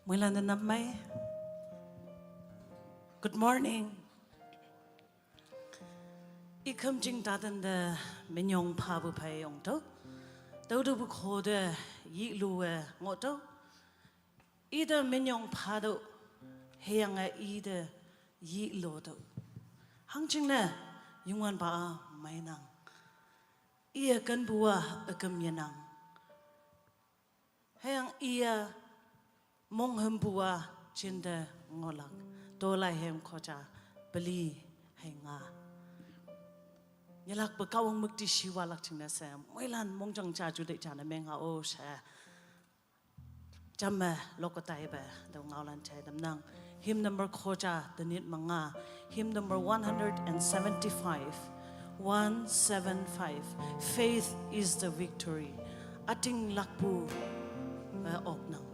Mỗi lần đến năm mấy. Good morning. I come jing ta den de minyong pa bu pai yong to. Đâu đâu bu kho de yi lu ngọ to. I de minyong pa do heyang I de yi lo to. Hang jing ne yung wan ba mai nang. I kan bua kam yanang. Heyang I mong hem bua trên de ngolak. Do lai hem kho cha beli hay nga. Nhắc bậc cao ông mức đi siêu lạc chừng này xem mỗi lần mong chẳng cha chủ đề cha này mình hao sẽ chăm mẹ lộc tay bè đầu ngao lần chạy đầm năng hymn number kho cha tên niệm manga hymn number 175 faith is the victory ating lakpu ok nang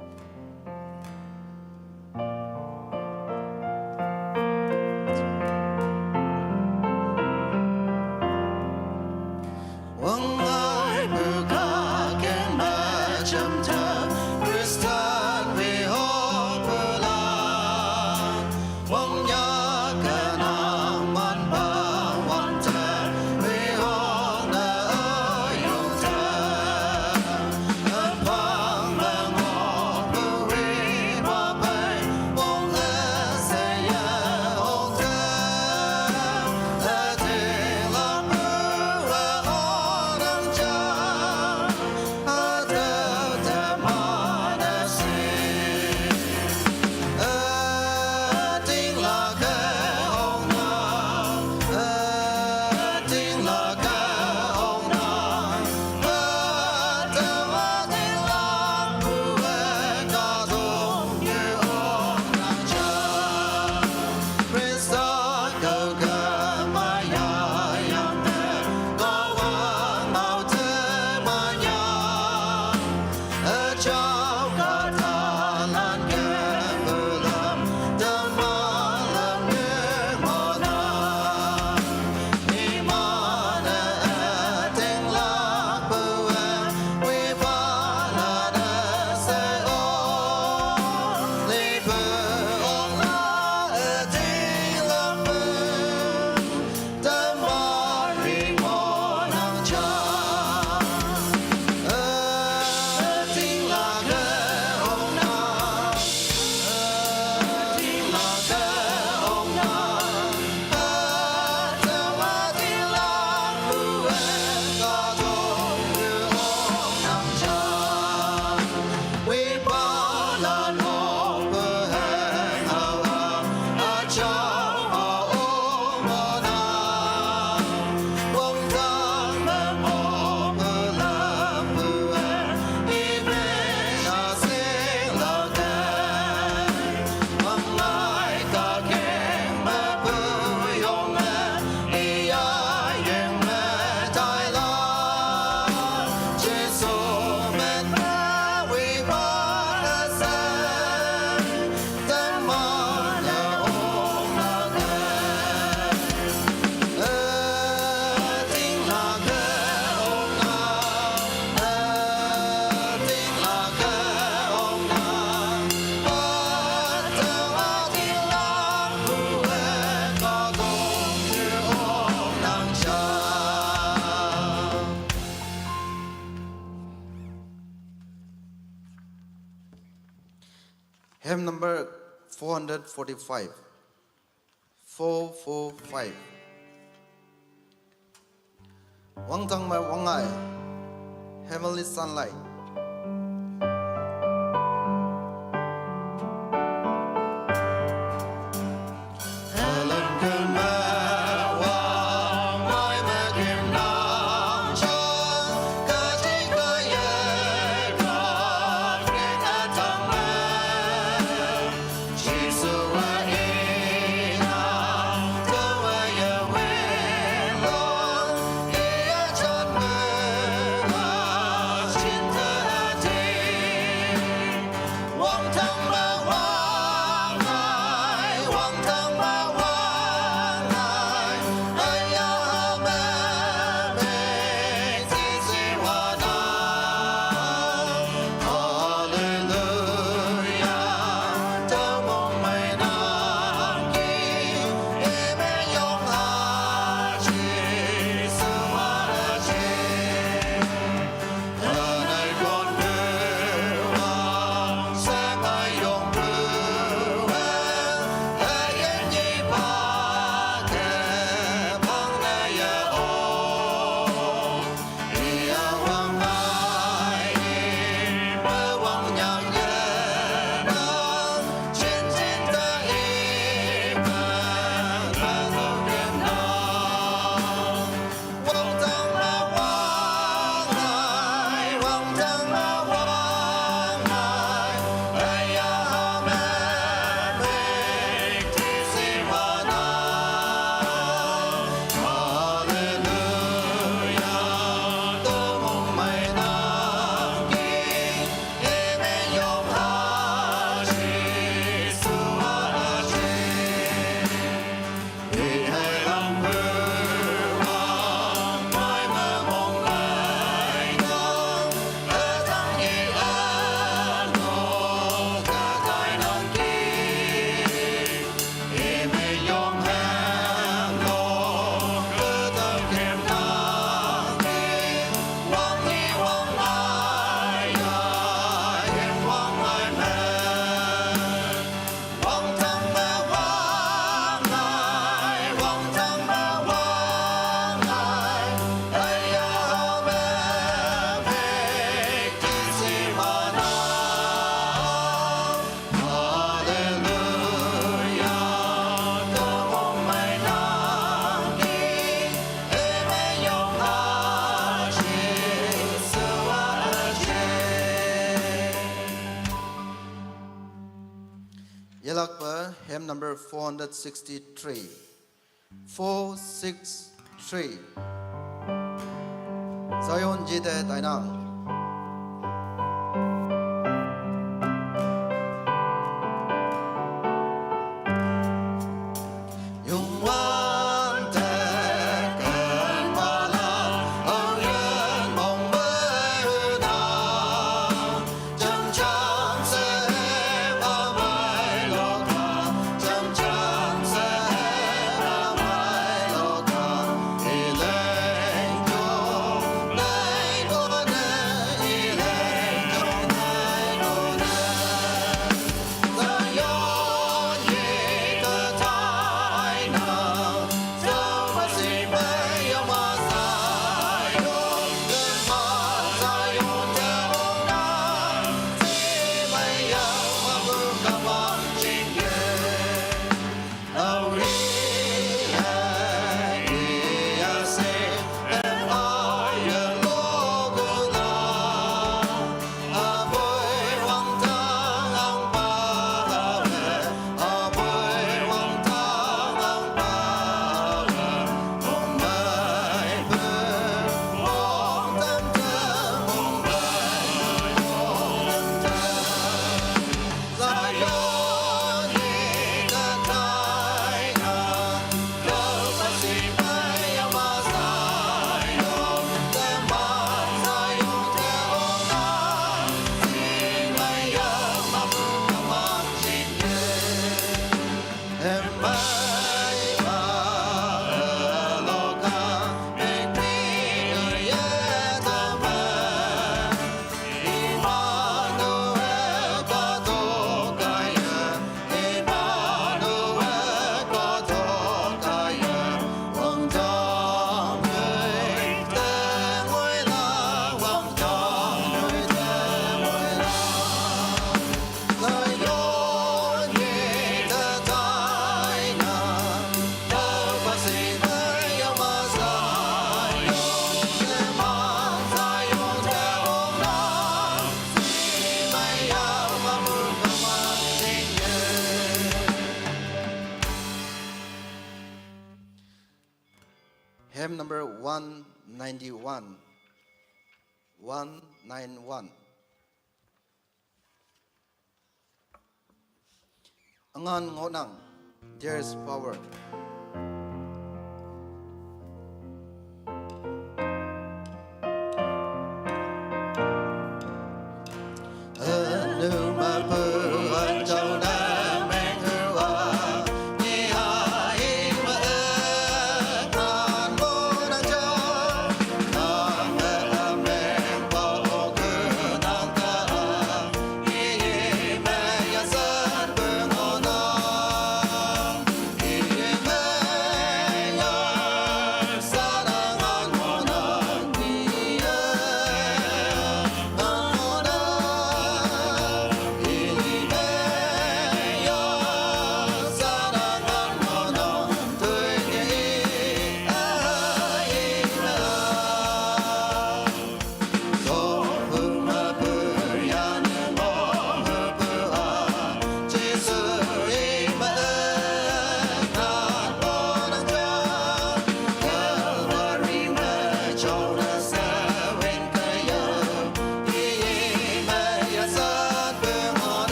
Hymn number 445. 445. Wang Tang Mai Wang Ai, Heavenly Sunlight. Cinta hymn number 463. 463. Zion Jide Dainang. Hymn number 191. 191. Angan ngonang, there's power.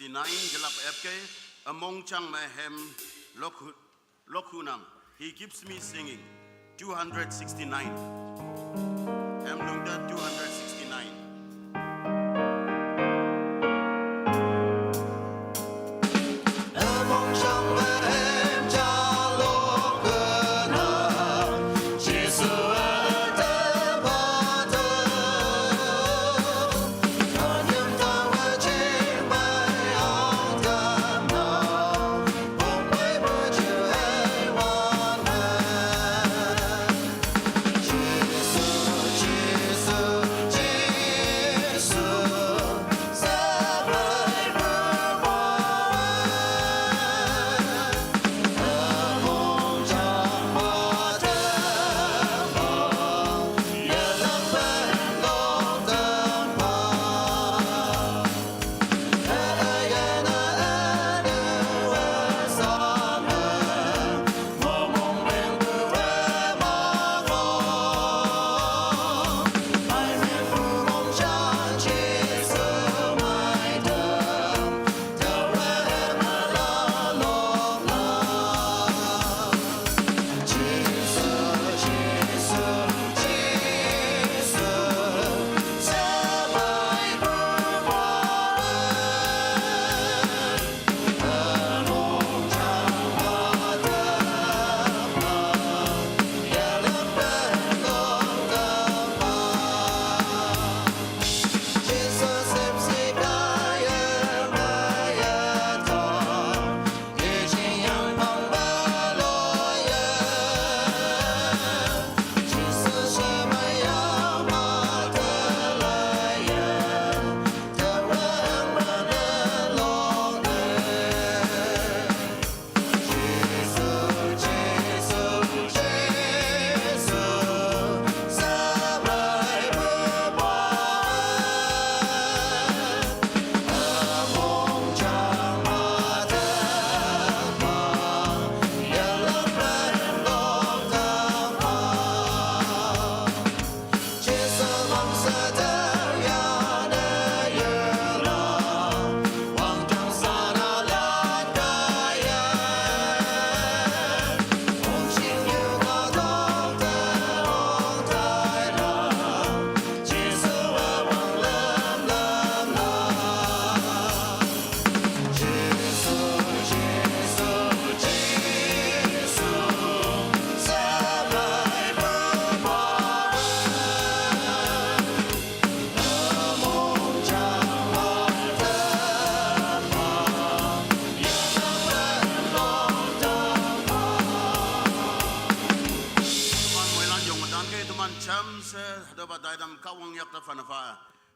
269 jelap FK among chang mehem lokunang. He keeps me singing 269. Hem lungda 269.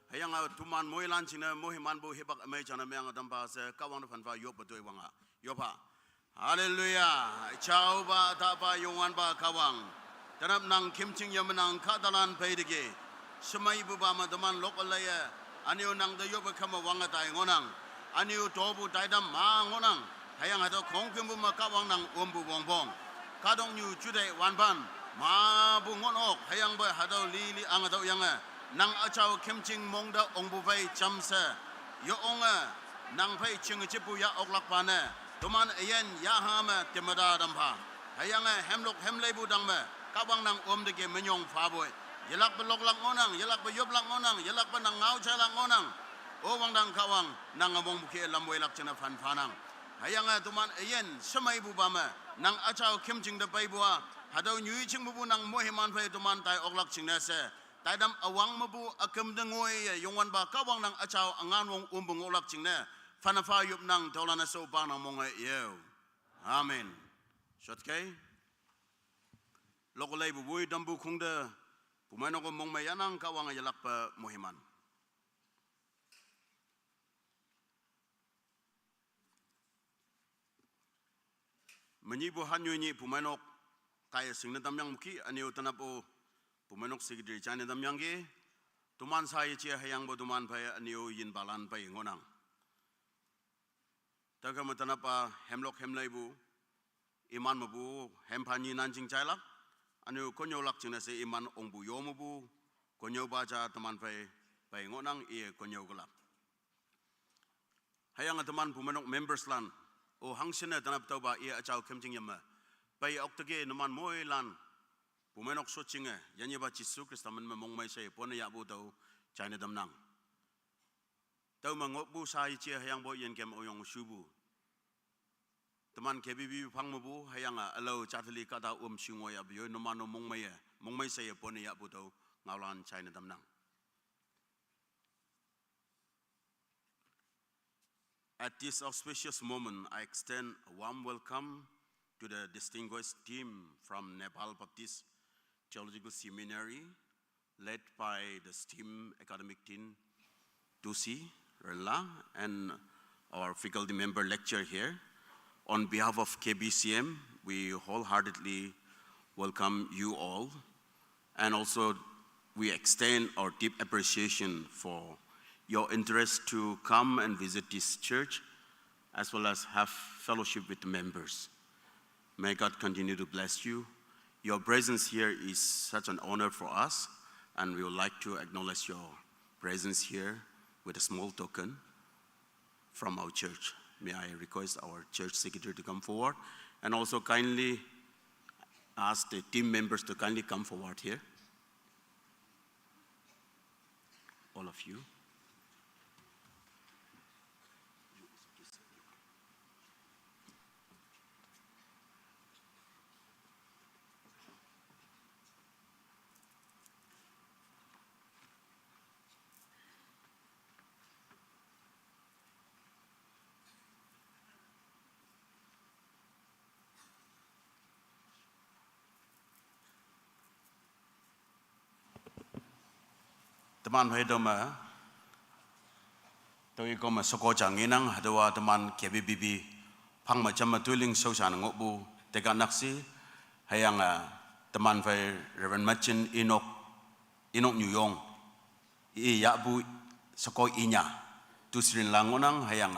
Hayang tuman moilan china mohiman bu hebak amai chana meang dampa se kawang fanfa yop betoi wanga yopa hallelujah chau ba ta ba yongwan ba kawang tanap nang kimching yamanang kadalan peidege semai bu ba madaman lokalaya aniu nang de yop kama wanga tai ngonang aniu tobu daidam ma ngonang hayang ado kongkem bu ma kawang nang ombu bongbong kadong nyu chude wanban ma bu ngonok hayang ba hado lili angado yanga nang achau kimching mongda ongbu bai chamse yo onga nang bai ching chipu ya oklak pane tuman ayen ya hama temada dampa hayanga hemlok hemlebu dangme kawang nang omdege menyong faboy yelak belok lang onang yelak beyob lang onang yelak benang ngau chalang onang o wang dang kawang nang among buke lamwe lak chena fan fanang hayanga tuman ayen semai bu bama nang achau kimching de bai bua hadau nyui ching bu nang mohiman bai tuman tai oklak chingnese Taidam awang mabu akam dengoy yongwan ba kawang nang achau angan wong umbung olak chingne fanafa yup nang tolana so bang nang monga yew amen shotke lokolay bubuy dambu kungda pumano ko mong mayanang kawang yalak pa mohiman manyibu hanyo ni pumanok kaya singna damyang muki aniyo tanapo pumanok sigidri chane damyangi tuman saya chia hayang bo tuman pai aniu yin balan pai ngonang taga matana pa hemlok hemlai bu iman mabu hempani nanjing chailak aniu konyo lak china se iman ongbu yomu bu konyo baca tuman pai ngonang ie konyo gelap hayang teman pumenok members lan o hangsina tanap tau ba ia achau kemjing yama pai oktage naman moi lan pumenok sochinge yanyi ba Jisu Krista men mong mai sai pon ya bu tau China damnang tau mangok bu sai che hayang bo yen kem oyong subu teman KBB phang mabu hayang alo chatli ka ta shungo ya bio no mano mong mai sai pon ya bu tau ngaulan China damnang. At this auspicious moment, I extend a warm welcome to the distinguished team from Nepal Baptist Theological Seminary, led by the STEAM academic team, Tusi, Rela, and our faculty member lecturer here. On behalf of KBCM, we wholeheartedly welcome you all, and also we extend our deep appreciation for your interest to come and visit this church, as well as have fellowship with the members. May God continue to bless you. Your presence here is such an honor for us, and we would like to acknowledge your presence here with a small token from our church. May I request our church secretary to come forward, and also kindly ask the team members to kindly come forward here. All of you. Teman hedoma, tôi có một số câu trả nghe năng, hạt teman KBBB, phang macam matuling sosial ngobu, tekan naksi, hayang teman phải Reverend Machin Inok New Yong, yabu soko inya, tu Srin Langonang hayang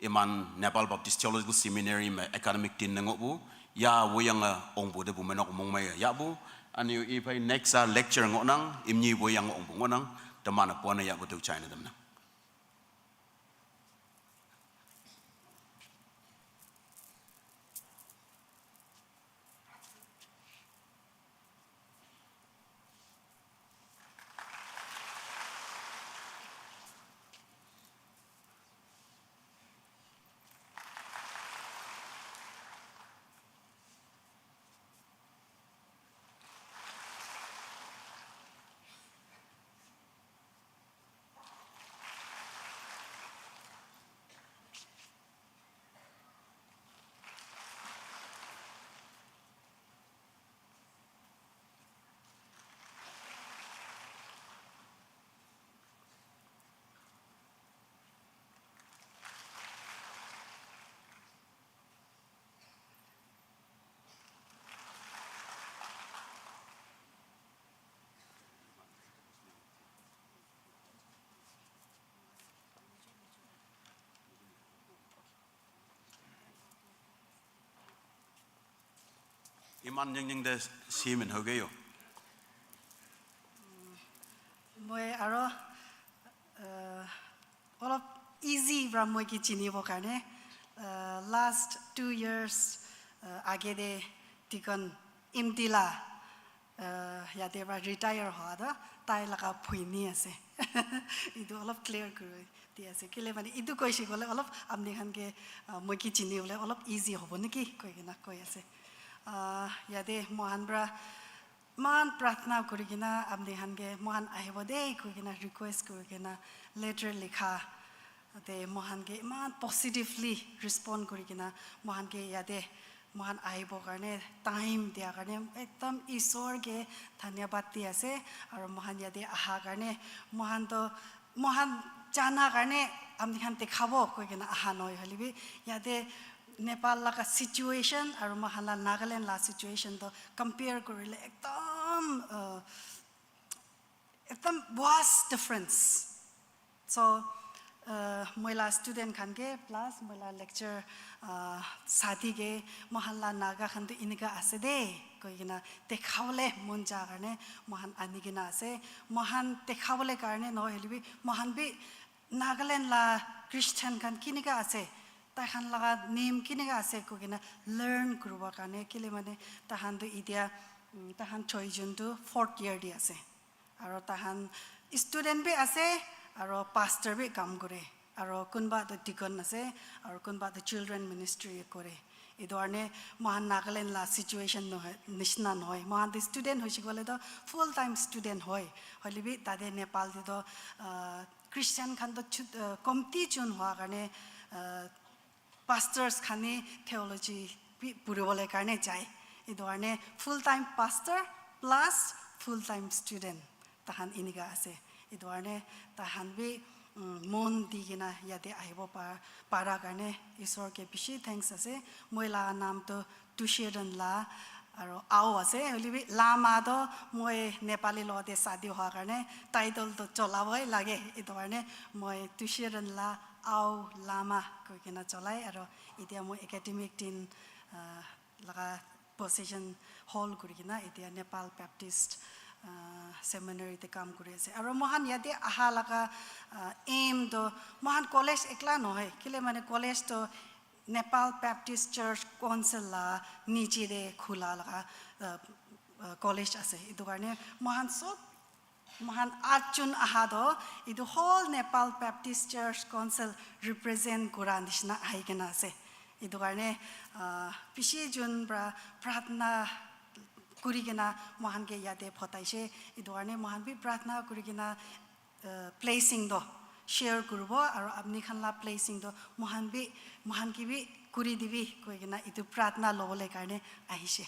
iman Nepal Baptist Theological Seminary academic team ngobu, ya woyang ongbu de bumenok mongmay yabu. Anu ipai next lecture ngonang imni boyang ong ngonang teman apona ya betul China damna. Iman yang de simen hogeyo. Moi aro all of easy from moi ki chini bokane last 2 years age de tikon imtila ya de retire hoda tai laka phuini ase idu all of clear kuru ti ase kile mane idu koisi gole all of amni khan ke moi ki chini ole all of easy hoboni ki koi na koi ase yade mohanbra man pratna kurigina amni hange mohan ahibode kurigina request kurigina letter likha de mohan ge man positively respond kurigina mohan ge yade mohan ahibo karne time dia karne ekdam isor ge dhanyabad di ase aru mohan yade aha karne mohan to mohan jana karne amni han dekhabo kurigina aha noi holibi yade Nepal la situation aru mahala Nagaland la situation to compare korile ekdam vast difference. So moila student khan ge plus moila lecture sati ge mahala Naga khan to iniga ase de koigina dekhawle monja karne mohan anigina ase mohan dekhawle karne no helibi mohan bi Nagaland la Christian kan kiniga ase tahan laga name kiniga ase ko gina learn kuruba kane kile mane tahan do idia tahan choi jundu 4th year di ase aro tahan student be ase aro pastor be kam kore aro kunba do deacon ase aro kunba do children ministry kore idorne mohan Nagaland la situation no nishna noy mohan the student hoishi gole do full time student hoy holibi tade Nepal di do Christian kan do komti chun hwa karne pastors khani theology pure bole karne chai idorne full time pastor plus full time student tahan iniga ase idorne tahan be mon digina yade aibo para karne isor ke bishi thanks ase moila nam to tusheran la aro ao ase holibi lama do moi Nepali lo de sadi hwa karne title to cholawai lage idorne moi tusheran la ao lama ko kina cholai aro idia moi academic tin laga position hall kurigina idia Nepal Baptist seminary te kam kuri ase aro mohan yate aha laga aim do mohan college ekla no hai kile mane college to Nepal Baptist Church Council la niche de khula laga college ase idu karne mohan so mohan archun aha do idu whole Nepal Baptist Church Council represent kurandishna haikena ase idu karne pishi jun pratna kurigina mohan ke yade photaise idorne mohan bi pratna kurigina placing do share kurbo aro apni khan la placing do mohan ki bi kuri dibi koigina itu pratna lobole karne ahise.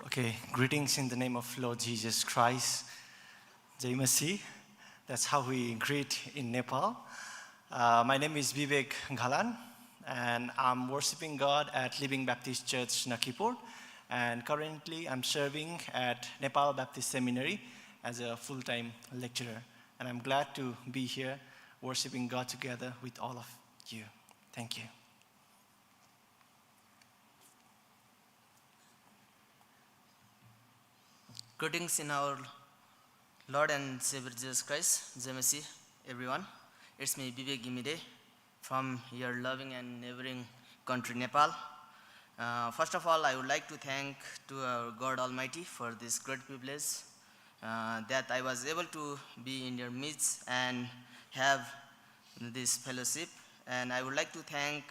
Okay, greetings in the name of Lord Jesus Christ. Jai Masi. That's how we greet in Nepal. My name is Vivek Ghalan, and I'm worshiping God at Living Baptist Church, Nakipur. And currently, I'm serving at Nepal Baptist Seminary as a full-time lecturer. And I'm glad to be here worshiping God together with all of you. Thank you. Greetings in our Lord and Savior Jesus Christ, Jai Masi, everyone. It's me, Vivek Gimide, from your loving and neighboring country, Nepal. First of all, I would like to thank to our God Almighty for this great privilege that I was able to be in your midst and have this fellowship. And I would like to thank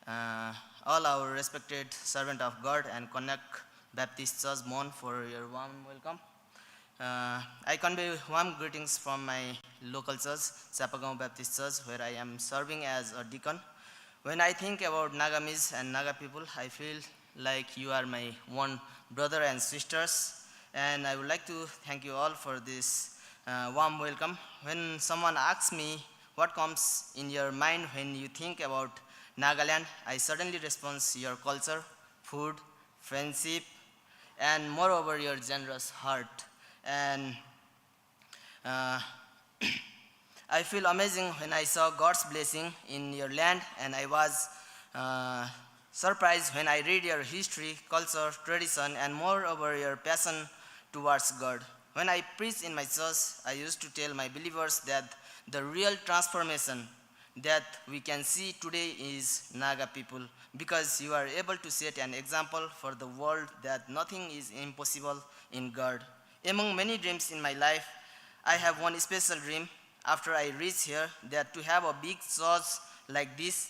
all our respected servant of God and Konyak Baptist Church Mon for your warm welcome. I convey warm greetings from my local church, Sapagaon Baptist Church, where I am serving as a deacon. When I think about Nagamis and Naga people, I feel like you are my one brother and sisters. And I would like to thank you all for this warm welcome. When someone asks me what comes in your mind when you think about Nagaland, I suddenly respond your culture, food, friendship, and moreover your generous heart. And I feel amazing when I saw God's blessing in your land, and I was surprised when I read your history, culture, tradition, and moreover your passion towards God. When I preach in my church, I used to tell my believers that the real transformation that we can see today is Naga people, because you are able to set an example for the world that nothing is impossible in God. Among many dreams in my life, I have one special dream after I reach here, that to have a big church like this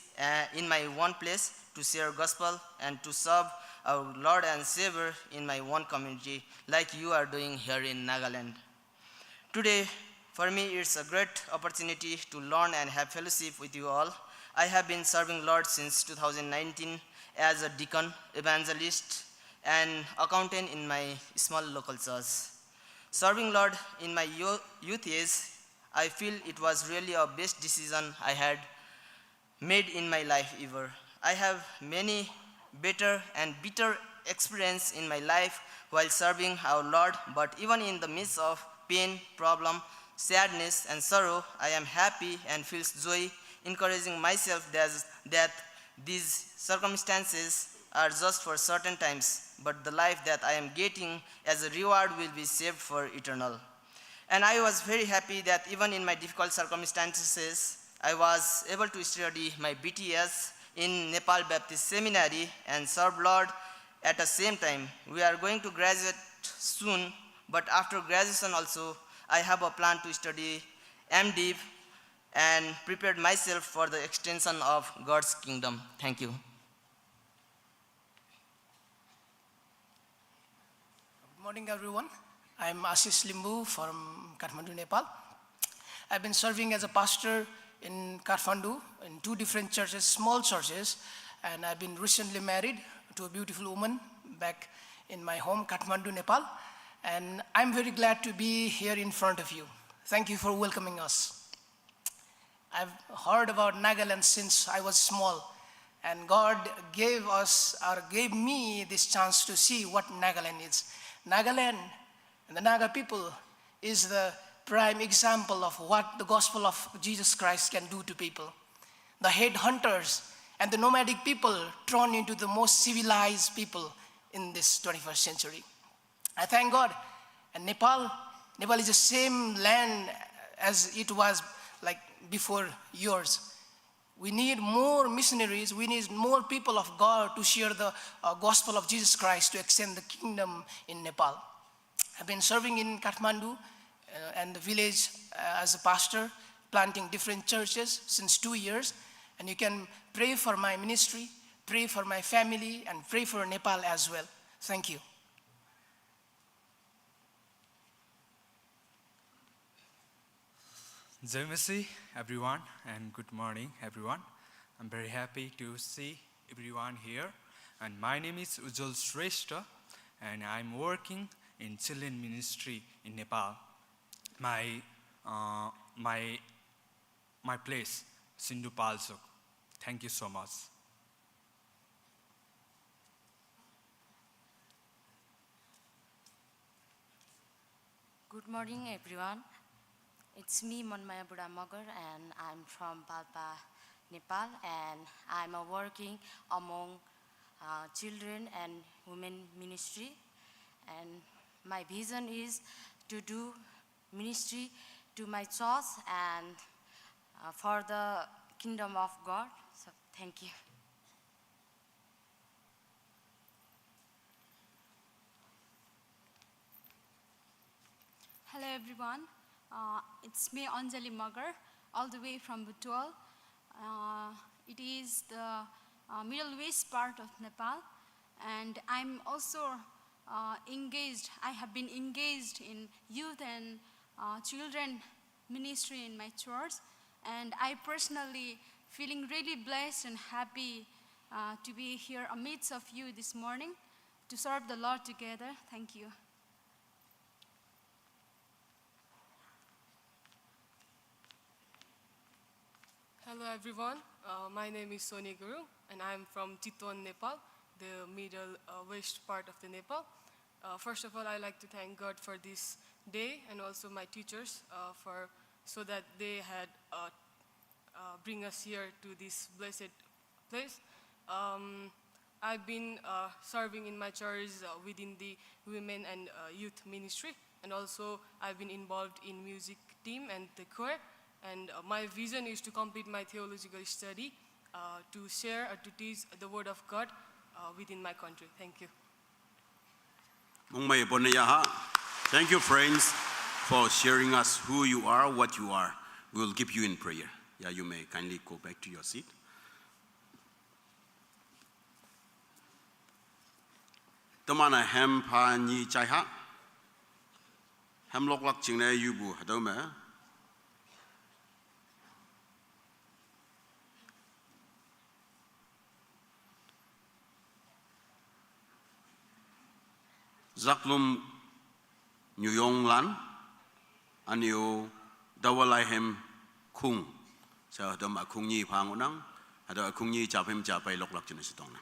in my one place to share gospel and to serve our Lord and Savior in my one community like you are doing here in Nagaland. Today, for me, it's a great opportunity to learn and have fellowship with you all. I have been serving Lord since 2019 as a deacon, evangelist, and accountant in my small local church. Serving Lord in my youth years, I feel it was really a best decision I had made in my life ever. I have many better and bitter experience in my life while serving our Lord, but even in the midst of pain, problem, sadness, and sorrow, I am happy and feel joy, encouraging myself that these circumstances are just for certain times, but the life that I am getting as a reward will be saved for eternal. And I was very happy that even in my difficult circumstances, I was able to study my BTS in Nepal Baptist Seminary and serve Lord at the same time. We are going to graduate soon, but after graduation also, I have a plan to study MDiv and prepared myself for the extension of God's kingdom. Thank you. Good morning, everyone. I'm Ashish Limbu from Kathmandu, Nepal. I've been serving as a pastor in Kathmandu in 2 different churches, small churches, and I've been recently married to a beautiful woman back in my home, Kathmandu, Nepal. And I'm very glad to be here in front of you. Thank you for welcoming us. I've heard about Nagaland since I was small, and God gave me this chance to see what Nagaland is. Nagaland and the Naga people is the prime example of what the gospel of Jesus Christ can do to people. The headhunters and the nomadic people thrown into the most civilized people in this 21st century. I thank God. And Nepal is the same land as it was like before yours. We need more missionaries. We need more people of God to share the gospel of Jesus Christ to extend the kingdom in Nepal. I've been serving in Kathmandu and the village as a pastor, planting different churches since 2 years. And you can pray for my ministry, pray for my family, and pray for Nepal as well. Thank you. Jai Masi, everyone, and good morning, everyone. I'm very happy to see everyone here. And my name is Ujjwal Shrestha, and I'm working in children ministry in Nepal. My place, Sindhu Palsok. Thank you so much. Good morning, everyone. It's me, Manmaya Buddha Magar, and I'm from Palpa, Nepal, and I'm working among children and women ministry. And my vision is to do ministry to my church and for the kingdom of God. So thank you. Hello everyone, it's me Anjali Magar, all the way from Butwal. It is the middle west part of Nepal, and I'm also I have been engaged in youth and children ministry in my church, and I personally feeling really blessed and happy to be here amidst of you this morning to serve the Lord together. Thank you. Hello everyone, my name is Soni Guru and I'm from Chitwan, Nepal, the middle west part of the Nepal. First of all, I'd like to thank God for this day and also my teachers so that they had bring us here to this blessed place. I've been serving in my church within the women and youth ministry, and also I've been involved in music team and the choir. And my vision is to complete my theological study, to share or to teach the word of God within my country. Thank you. Thank you, friends, for sharing us who you are, what you are. We will keep you in prayer. Yeah, you may kindly go back to your seat. Tamana hem pa ni chai ha. Hem lok lak ching ne yubu hadome. Zaklum Nyuyong Lan, Anio Dawalaihem Kung, so Dom Akungi Pangunang, Ada Akungi Japim Japai Loklak Jinisitona.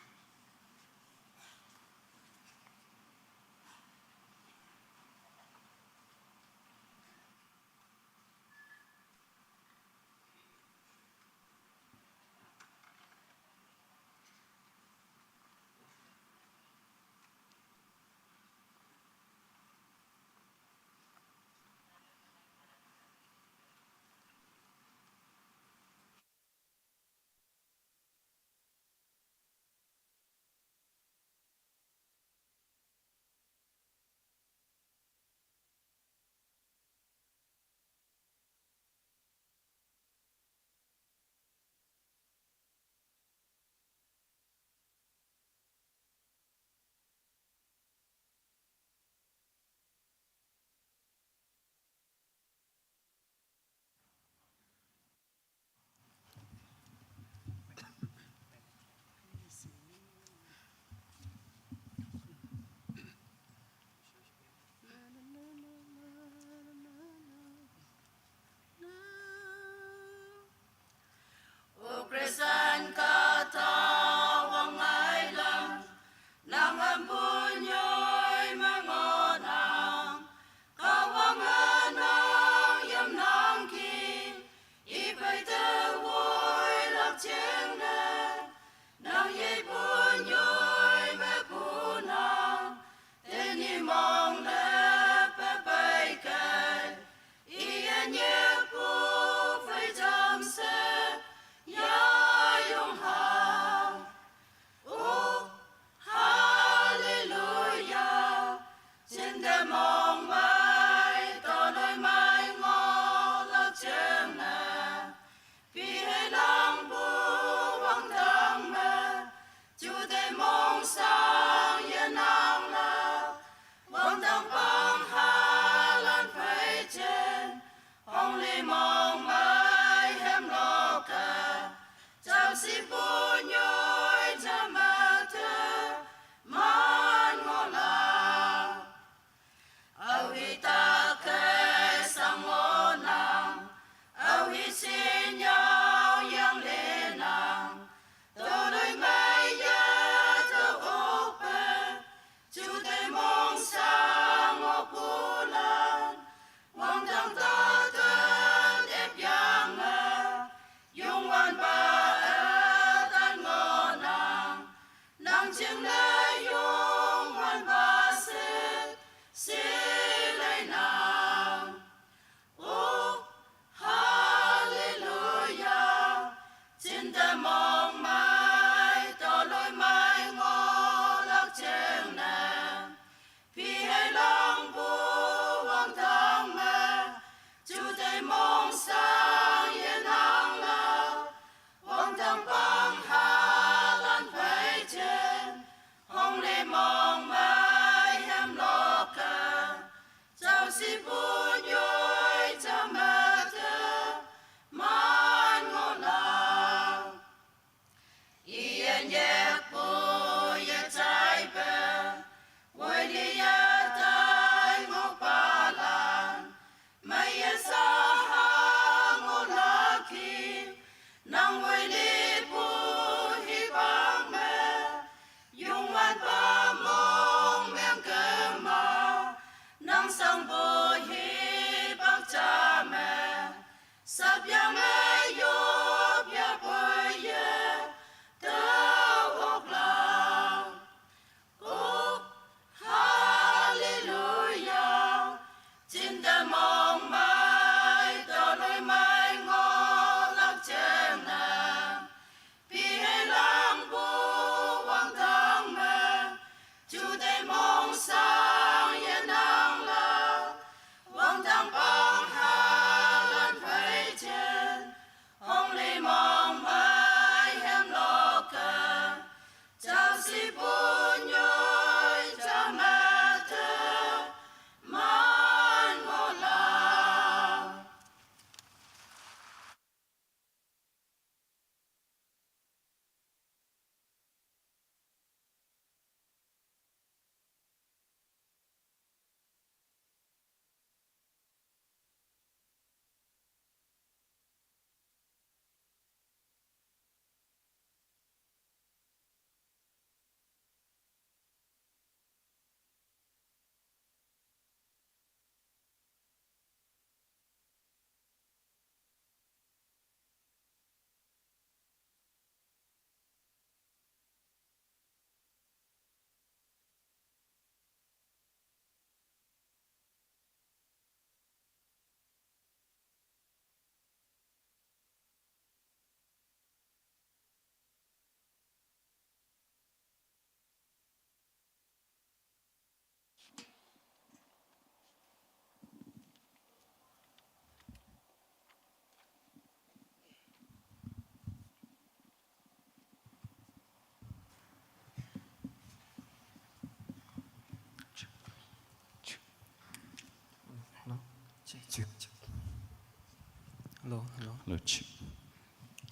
Hello, hello. Hello, check.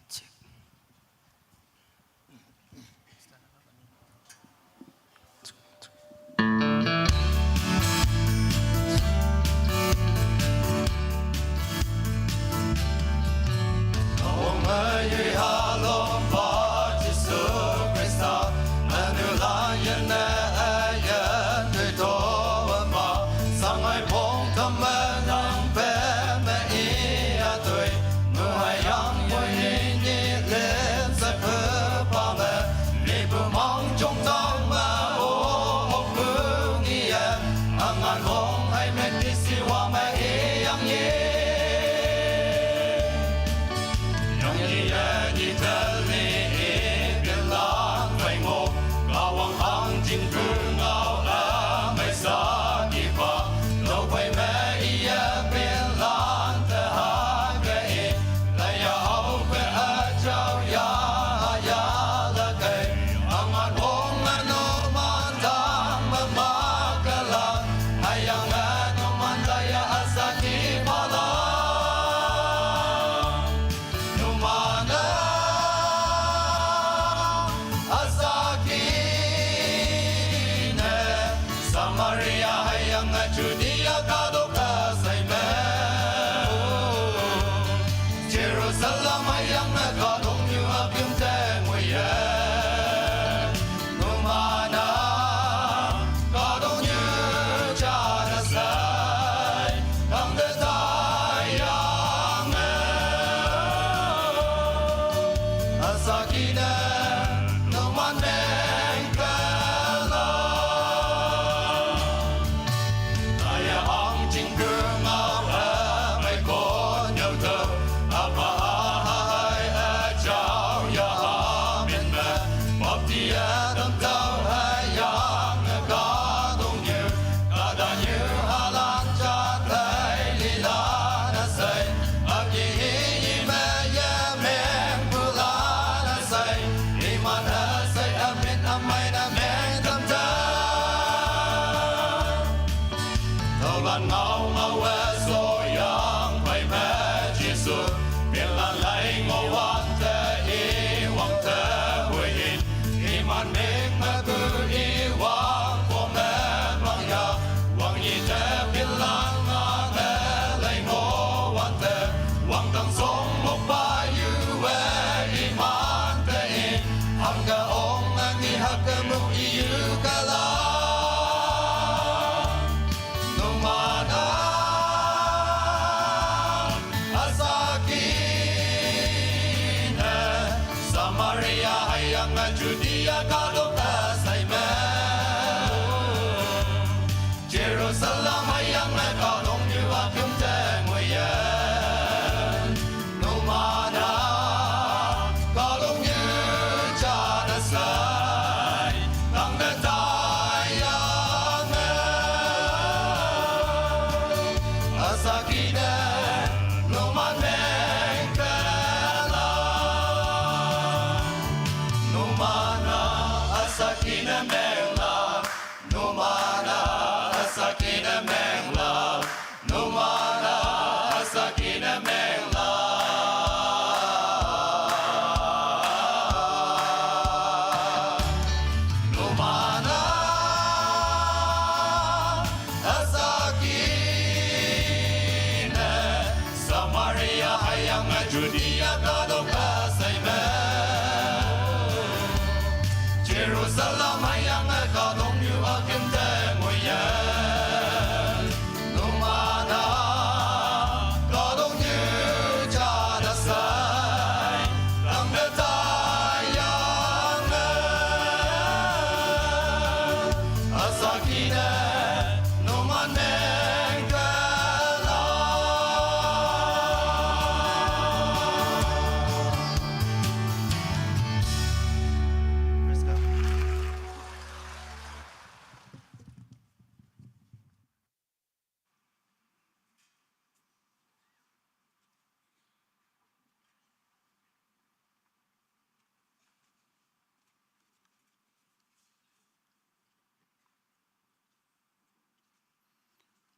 Check.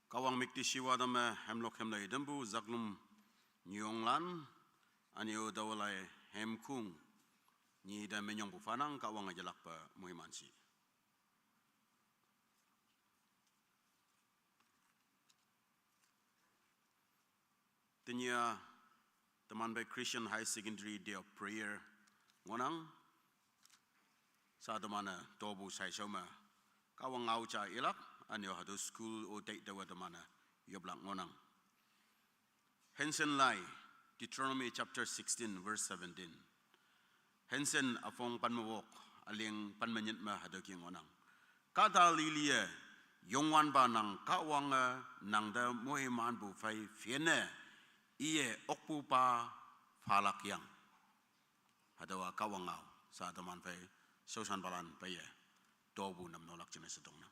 kawang mikti siwa dame hemlok hemlai dembu zaklum nyonglan anio dawalai hemkung ni da menyong bufanang kawang ajalak pa muhimansi. Tenya teman by Christian High Secondary Day of Prayer ngonang sa temana tobu sai soma kawang ngau cha ilak anyo hadu school o date dawa temana yoblak ngonang. Hensen lai Deuteronomy chapter 16 verse 17. Hensen afong panmawok aling panmanyit ma hadu ki ngonang. Kata lilia yongwan ba nang kawang nang da mohiman bu fai fiene iye okpu pa falak yang hadawa kawangau sa teman fai sosan balan pa ye dobu nam nolak jenis sedong nam.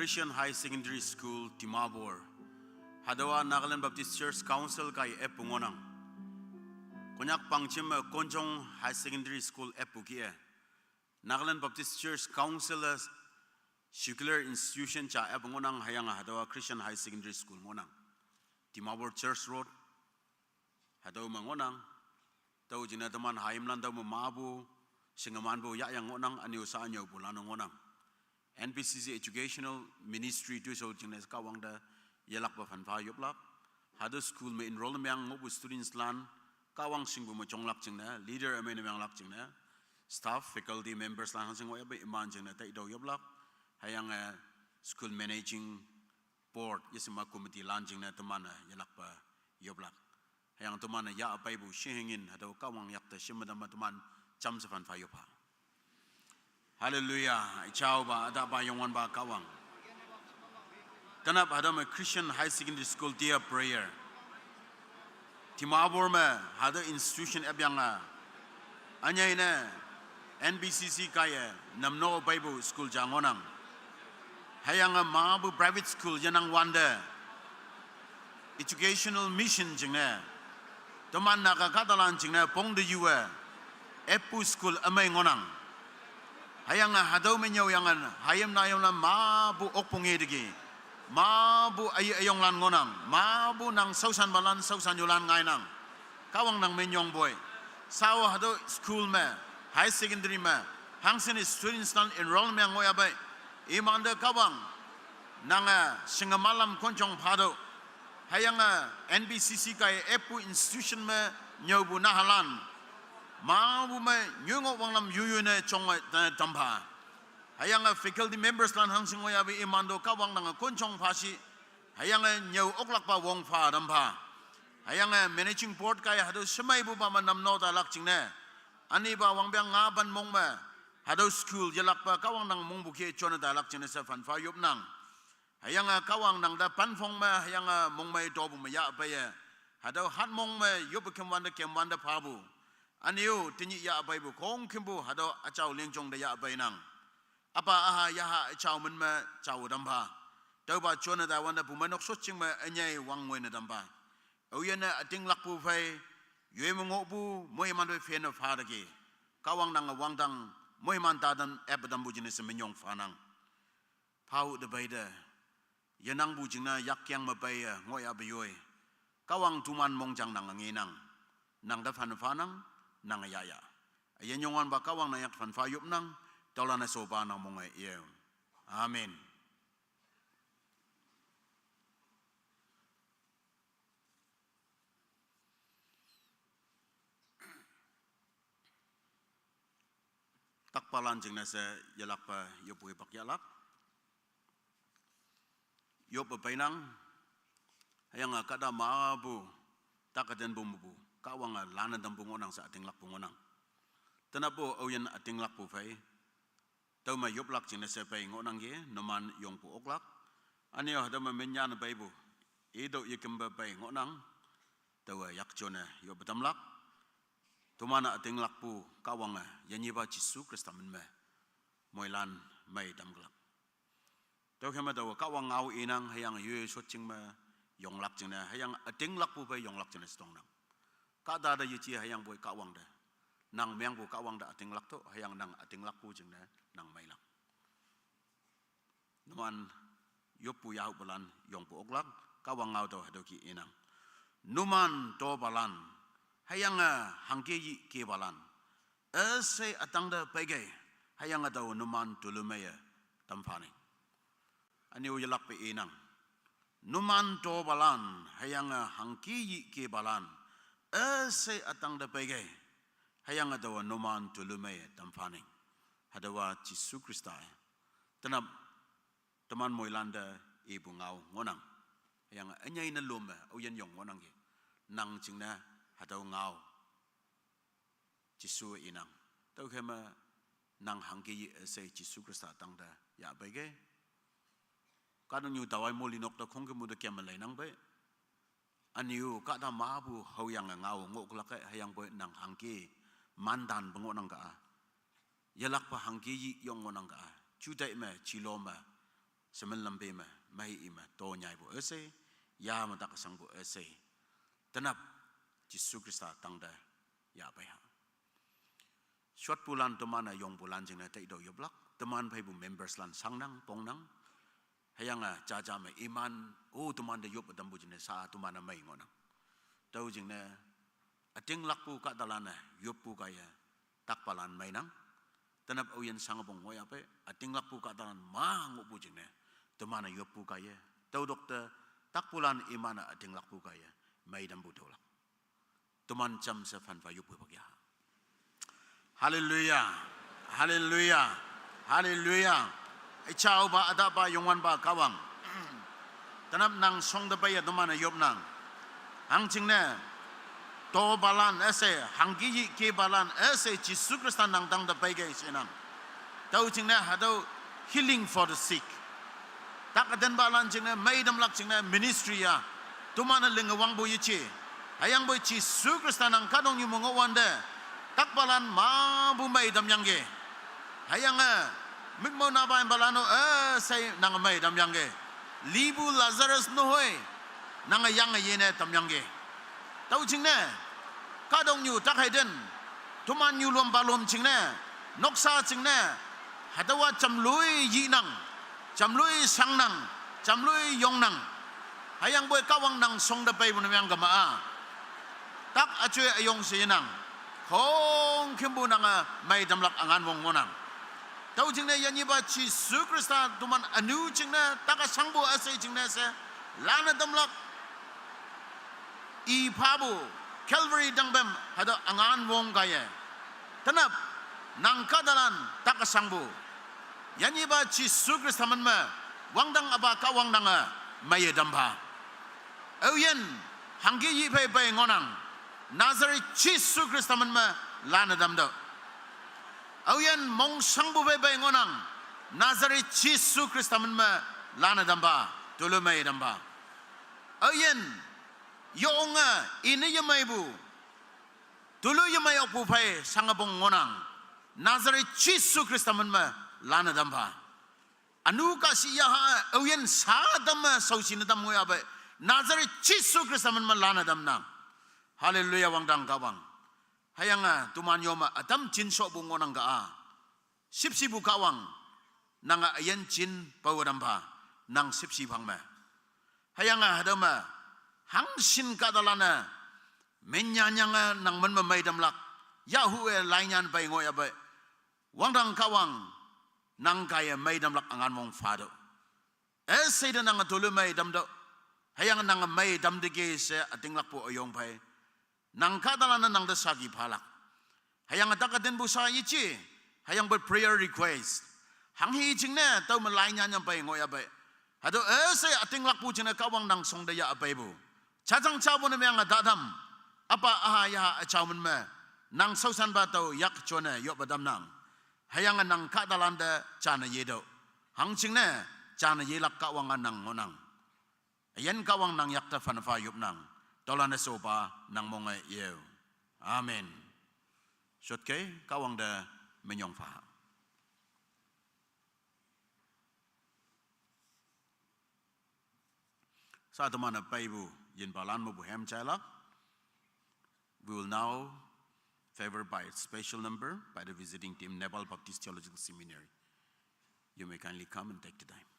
Christian High Secondary School, Timabor. Hadawa Nagaland Baptist Church Council kay epungonang. Konyak pangchim Konjong High Secondary School epukie. Nagaland Baptist Church Council Secular Institution cha epungonang hayang hadawa Christian High Secondary School ngonang. Timabor Church Road. Hadau mangonang. Tau jina teman haim lan tau mabu singaman bu ya yang ngonang ani usahanya bulan ngonang. NPCC Educational Ministry tu so jina kawang da yelak ba fan fa yoplak. Hadu school me enroll yang ngobu students lan kawang singbu mo chonglak jingna leader ame ne yang lak jingna staff faculty members lan sing wa ba iman jingna tai do yoplak hayang school managing board yesima committee lan jingna teman yelak ba yoplak hayang teman ya apai bu shingin hadu kawang yak ta shimada teman cham sa fan fa yopa hallelujah chao ba ada ba yongwan ba kawang Tanap hadam a Christian high secondary school dear prayer. Timabor me hada institution abyanga. Anya ina NBCC kaya namno Bible school jangonang. Hayanga mabu private school janang wanda. Educational mission jingna. Teman naga katalan jingna pong de yuwa. Epu school amay ngonang. Hayanga hadaw menyaw yangan hayam na yam na mabu okpong edegi. Mabu ayong lan ngonang, mabu nang sausan balan sausan yulan ngai nang, kawang nang menyong boy, sawa hado school me, high secondary me, hangsen students nan enroll me ngoy abay, imanda kawang, nang singamalam konchong pado, hayang NBCC kay epu institution me nyobu nahalan, mabu me nyungok wang lam yuyu ne chong tampa. Hayang faculty members lan hang sing ngoya bi imando kawang nang konchong phasi hayang nyau oklak pa wong pha dam pha hayang managing board kai hado semai bu ba nam no da lak ching ne ani ba wang byang nga ban mong ma hado school jelak pa kawang nang mong bu ke chona da lak ching ne sa fan fa yop nang hayang kawang nang da pan phong ma hayang mong mai do bu ma ya ba ye hado hat mong ma yop kem wanda pha bu ani yo tinyi ya ba bu kong kim bu hado achau ling chong da ya ba nang apa aha yaha chau men ma chau damba tau ba chona da wanda bu manok so ching ma anyai wang ngoi na damba o yena ating lak pu phai yue mo ngo bu moi man do fe na pha da ge kawang nang wang dang moi man ta dan ep dam bu jine se menyong pha nang phau de bai de yanang bu jing na yak kyang ma bai ngoi a yoi kawang tuman mong jang nang ngi nang da phan pha nang nang ya ya yen yongan ba kawang na yak phan pha yup nang Tolana soba na mongai ye. Amen. Takpalan jeng nasa yalak pa yopu ipak yalak. Yopu painang hayang kada maabu takaden bumbu kawang lana dam bungonang sa ating lak bungonang. Tenapo oyen ating lak pu fai. Tau ma yop lak jing nasa pai ngonang ye noman yong pu oklak. Ani oh dama menyan baibu. Ido yekemba pai ngonang. Tau yak jona yop betam lak. Tumana ating lak pu kawang yanyiba Jisu Krista menme. Moilan mai dam glak. Tau kema tau kawang ngau inang hayang yue so jing ma yong lak jing na hayang ating lak pu pai yong lak jing nasa tong nang. Kada da yuji hayang boy kawang da. Nang meang bu kawang da ating lak to hayang nang ating lak pu jing na nang mai lang. Numan yopu yahu balan yong pu oklak kawang ngau to hadoki inang. Numan to balan hayang hangke yi ke balan. Ese atang da pege hayang atau numan tulumaya tampani. Ani uyalak pe inang. Numan to balan hayang hangke yi ke balan. Ese atang da pege hayang atau numan tulumaya tampani. Hadawa Jisu Krista. Tenap teman moilanda ibu ngau ngonang. Yang anyai na lomba oyen yong ngonang ye. Nang jingna hadaw ngau. Jisu inang. Tau kema nang hangki se Jisu Krista tangda ya bege. Kadang yu dawai molinok da kong kemu da kemalai nang be. Aniu kada mabu hau yang ngau ngok lakai hayang boy nang hangki mandan bengonang ka. Yalak pa hangki yi yong ngonang ka. Judai me chilo me semen lambe me mai ima to nyai bu ese ya ma tak sang bu ese. Tenap Jisu Krista tangda ya bai ha. Short bulan teman yong bulan jeng na tai do yoblak teman pai bu members lan sang nang pong nang hayang jaja me iman teman de yob dambu jeng sa teman mai ngonang. Tau jeng na ating lakpu ka dalana yopu kaya takpalan may nang tanap uyan sangabong hoy ape ating lakpu ka dalan mangu pujine tumana yopu kaya tau dokter takpulan imana ating lakpu kaya may dam butolak tuman cham sa fan fa yopu bagya hallelujah hallelujah hallelujah ichao ba ada ba yongwan ba kawang tanap nang song da baya tumana yop nang hang chingne to balan ese hangi ke balan ese jisu kristan nang dang da baige sinang tau chingne hado healing for the sick tak aden balan chingne maidam lak chingne ministry ya tumana linga wang bo yichi ayang bo jisu kristan nang kadong yu mongo wande tak balan ma bu maidam yangge ayang mikmo na ba balano ese nang maidam yangge libu lazarus no hoy nang yang yene tam yangge tau chingne kadong yu tak haiden tuman yu lom balom chingne noksa chingne hadawa chamlui yinang chamlui sangnang chamlui yongnang hayang boy kawang nang song da pai bunam yang gama tak achue ayong sinang hong kimbu nang mai damlak angan wong ngonang tau chingne yani ba chi su krista tuman anu chingne tak sangbu asai chingne se lana damlak I pabu Calvary dangbem hado angan wong kaya tanap nang kadalan takasangbu yani ba chi su kristus man ma wangdang aba ka wang nanga maye damba oyen hangi yi pe pe ngonang nazareth chi su kristus man ma lana damdo oyen mong sangbu pe pe ngonang nazareth chi su kristus man ma lana damba tulu maye damba oyen yonga ini yamai bu tulu yamai opu pai sangabong ngonang nazareth jisu kristus manma lana damba anu kasi yaha oyen sa dama sausin dam ngoya ba nazareth jisu kristus manma lana damna haleluya wangdang kawang hayanga tuman yoma adam jinso bu ngonang ga sipsi bu kawang nanga ayen jin pawadamba nang sipsi bangma hayanga hadama hangsin kadalana menyanyanga nang men memai damlak yahue lainyan pai ngoya bai wangdang kawang nang kaya mai damlak angan mong fado ese de nang tolu mai damdo hayang nang mai damdige se ating lakpo oyong pai nang kadalana nang da sagi palak hayang atakaden busa yichi hayang ber prayer request hang hi jingne tau melainyan pai ngoya bai hado ese ating lakpo jina kawang nang songda ya apai bu Chajang chabon me ang dadam apa ahaya chawmen me nang sausan batau yak chone yo badam nang hayang nang kadalanda chana yedo hangching ne chana yelak kawangan nang ngonang ayen kawang nang yakta fanfa yup nang dolana sopa nang monga yeu amen shotke kawang da menyong fa sa tamana paibu yin balan mo buhem chalak. We will now, favored by a special number by the visiting team, Nepal Baptist Theological Seminary. You may kindly come and take the time.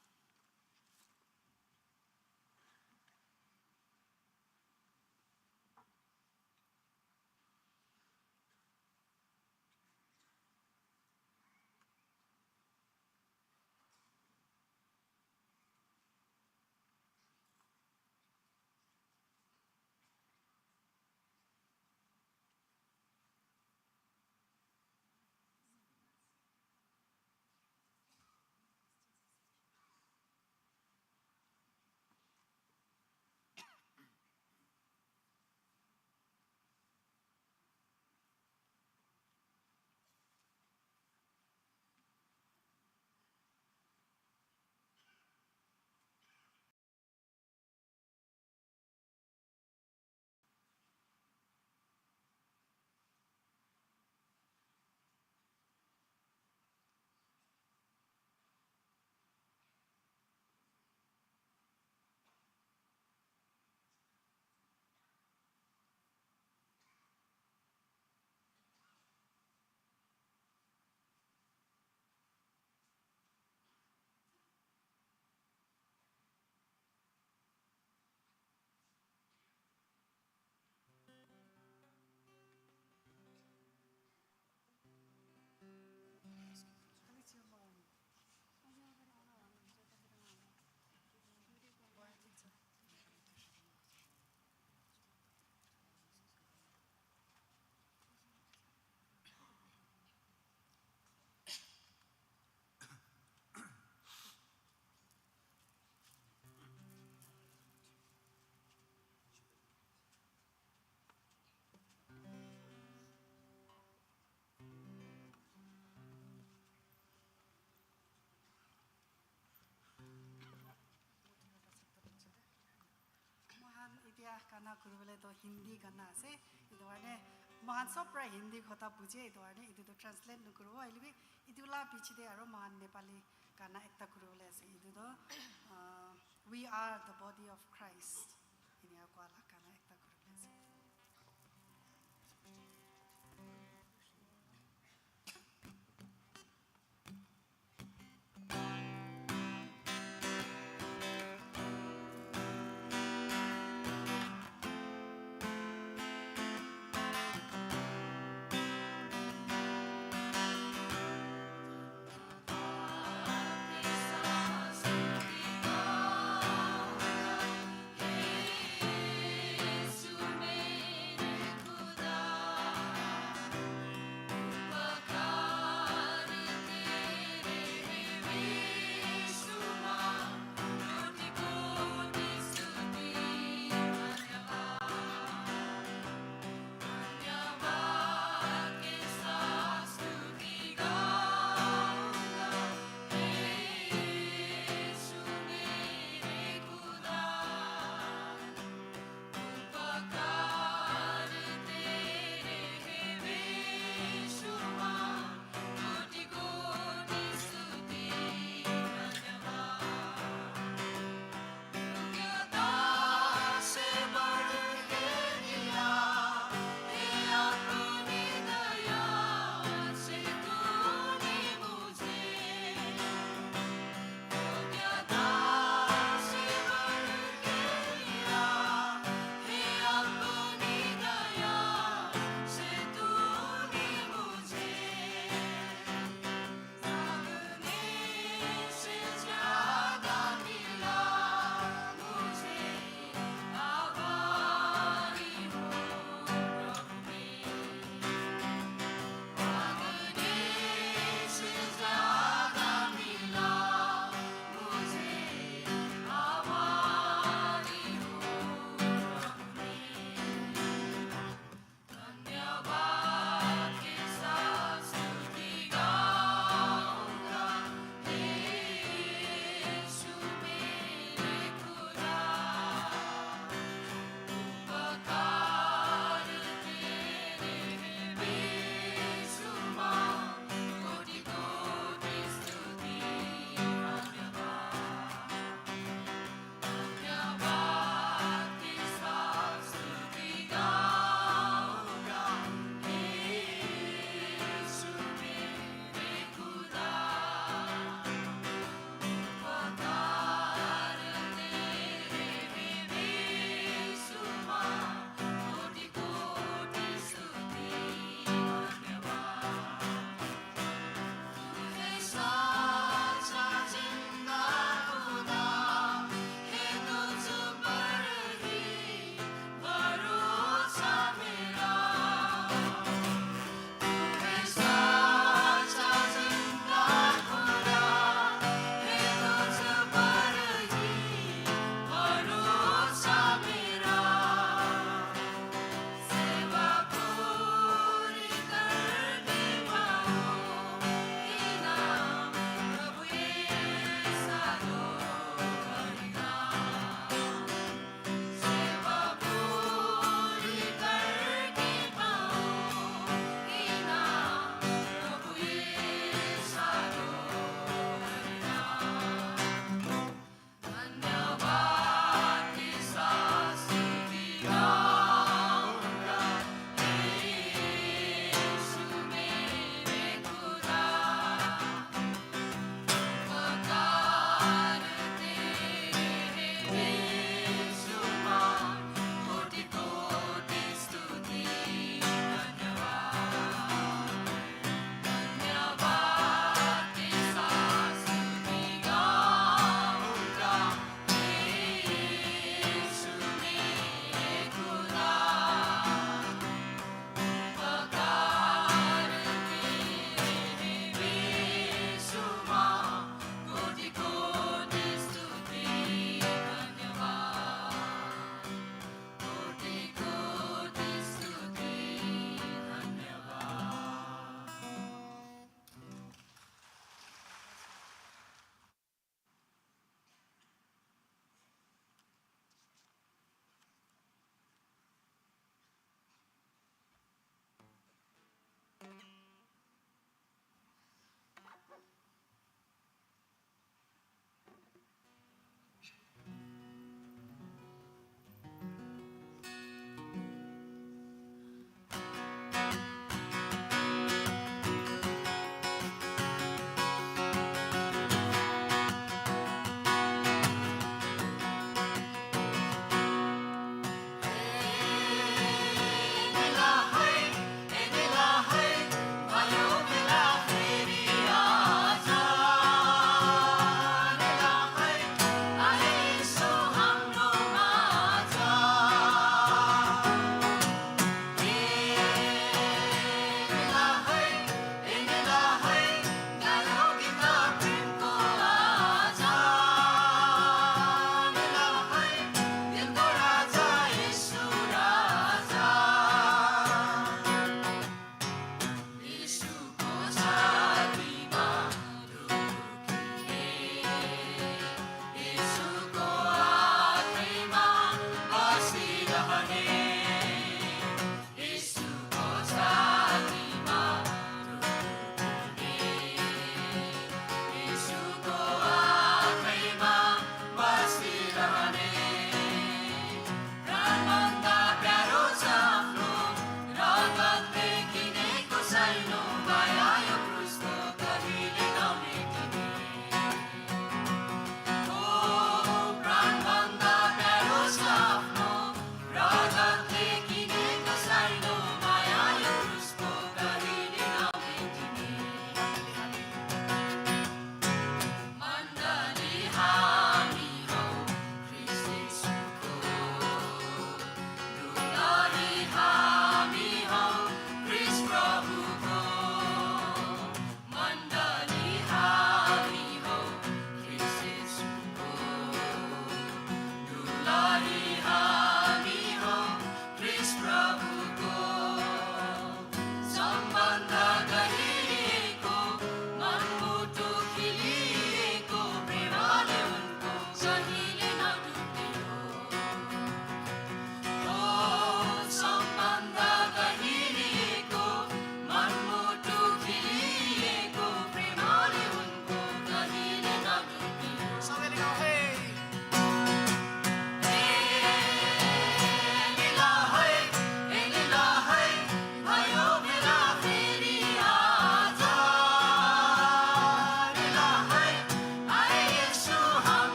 गाना कुरुबले तो हिंदी गाना से इधवाने महान सप्रा हिंदी खोता बुझे इधवाने इधर तो translate न करो आइले भी इधुला पीछे दे आरो महान नेपाली गाना एकता कुरुबले से इधर तो we are the body of Christ ini aku ala गाना एकता कुरुबले से Hey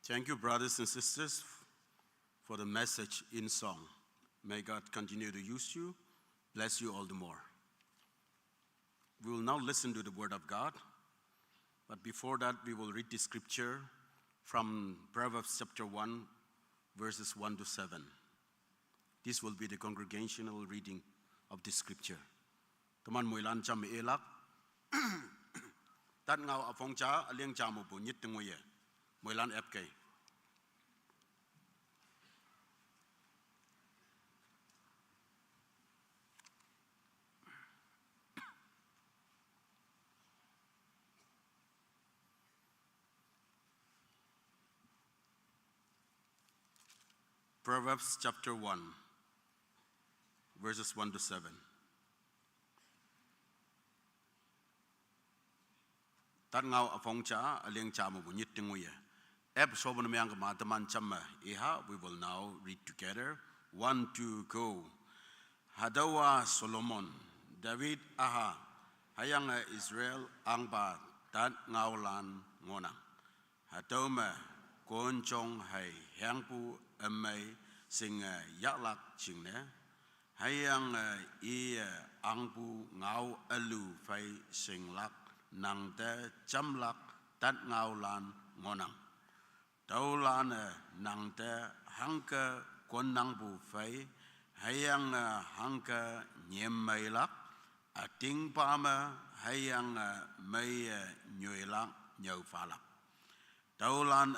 Thank you, brothers and sisters, for the message in song. May God continue to use you, bless you all the more. We will now listen to the word of God, but before that, we will read the scripture from Proverbs chapter 1, verses 1 to 7. This will be the congregational reading of the scripture. Taman muilan cham elak, tat ngau afong cha aliang cha mo bu nyit tengoye, muilan epke. Proverbs chapter 1, verses 1 to 7. Tat ngau afong cha aliang cha mo bu nyit tengoye. Ep soban meang ka mataman chamma iha. We will now read together. 1, 2, go. Hadawa Solomon, David aha, hayang Israel ang ba tat ngau lan ngonang. Hadoma konchong hay hangpu amay sing yaklak chingne. Hayang angpu ngau alu fay sing lak nang te chamlak tat ngau lan ngonang. Tau lan nang te hangka kon nang bu fay hayang hangka nyem may lak ating pama hayang may nyoy lak nyaw falak. Tau lan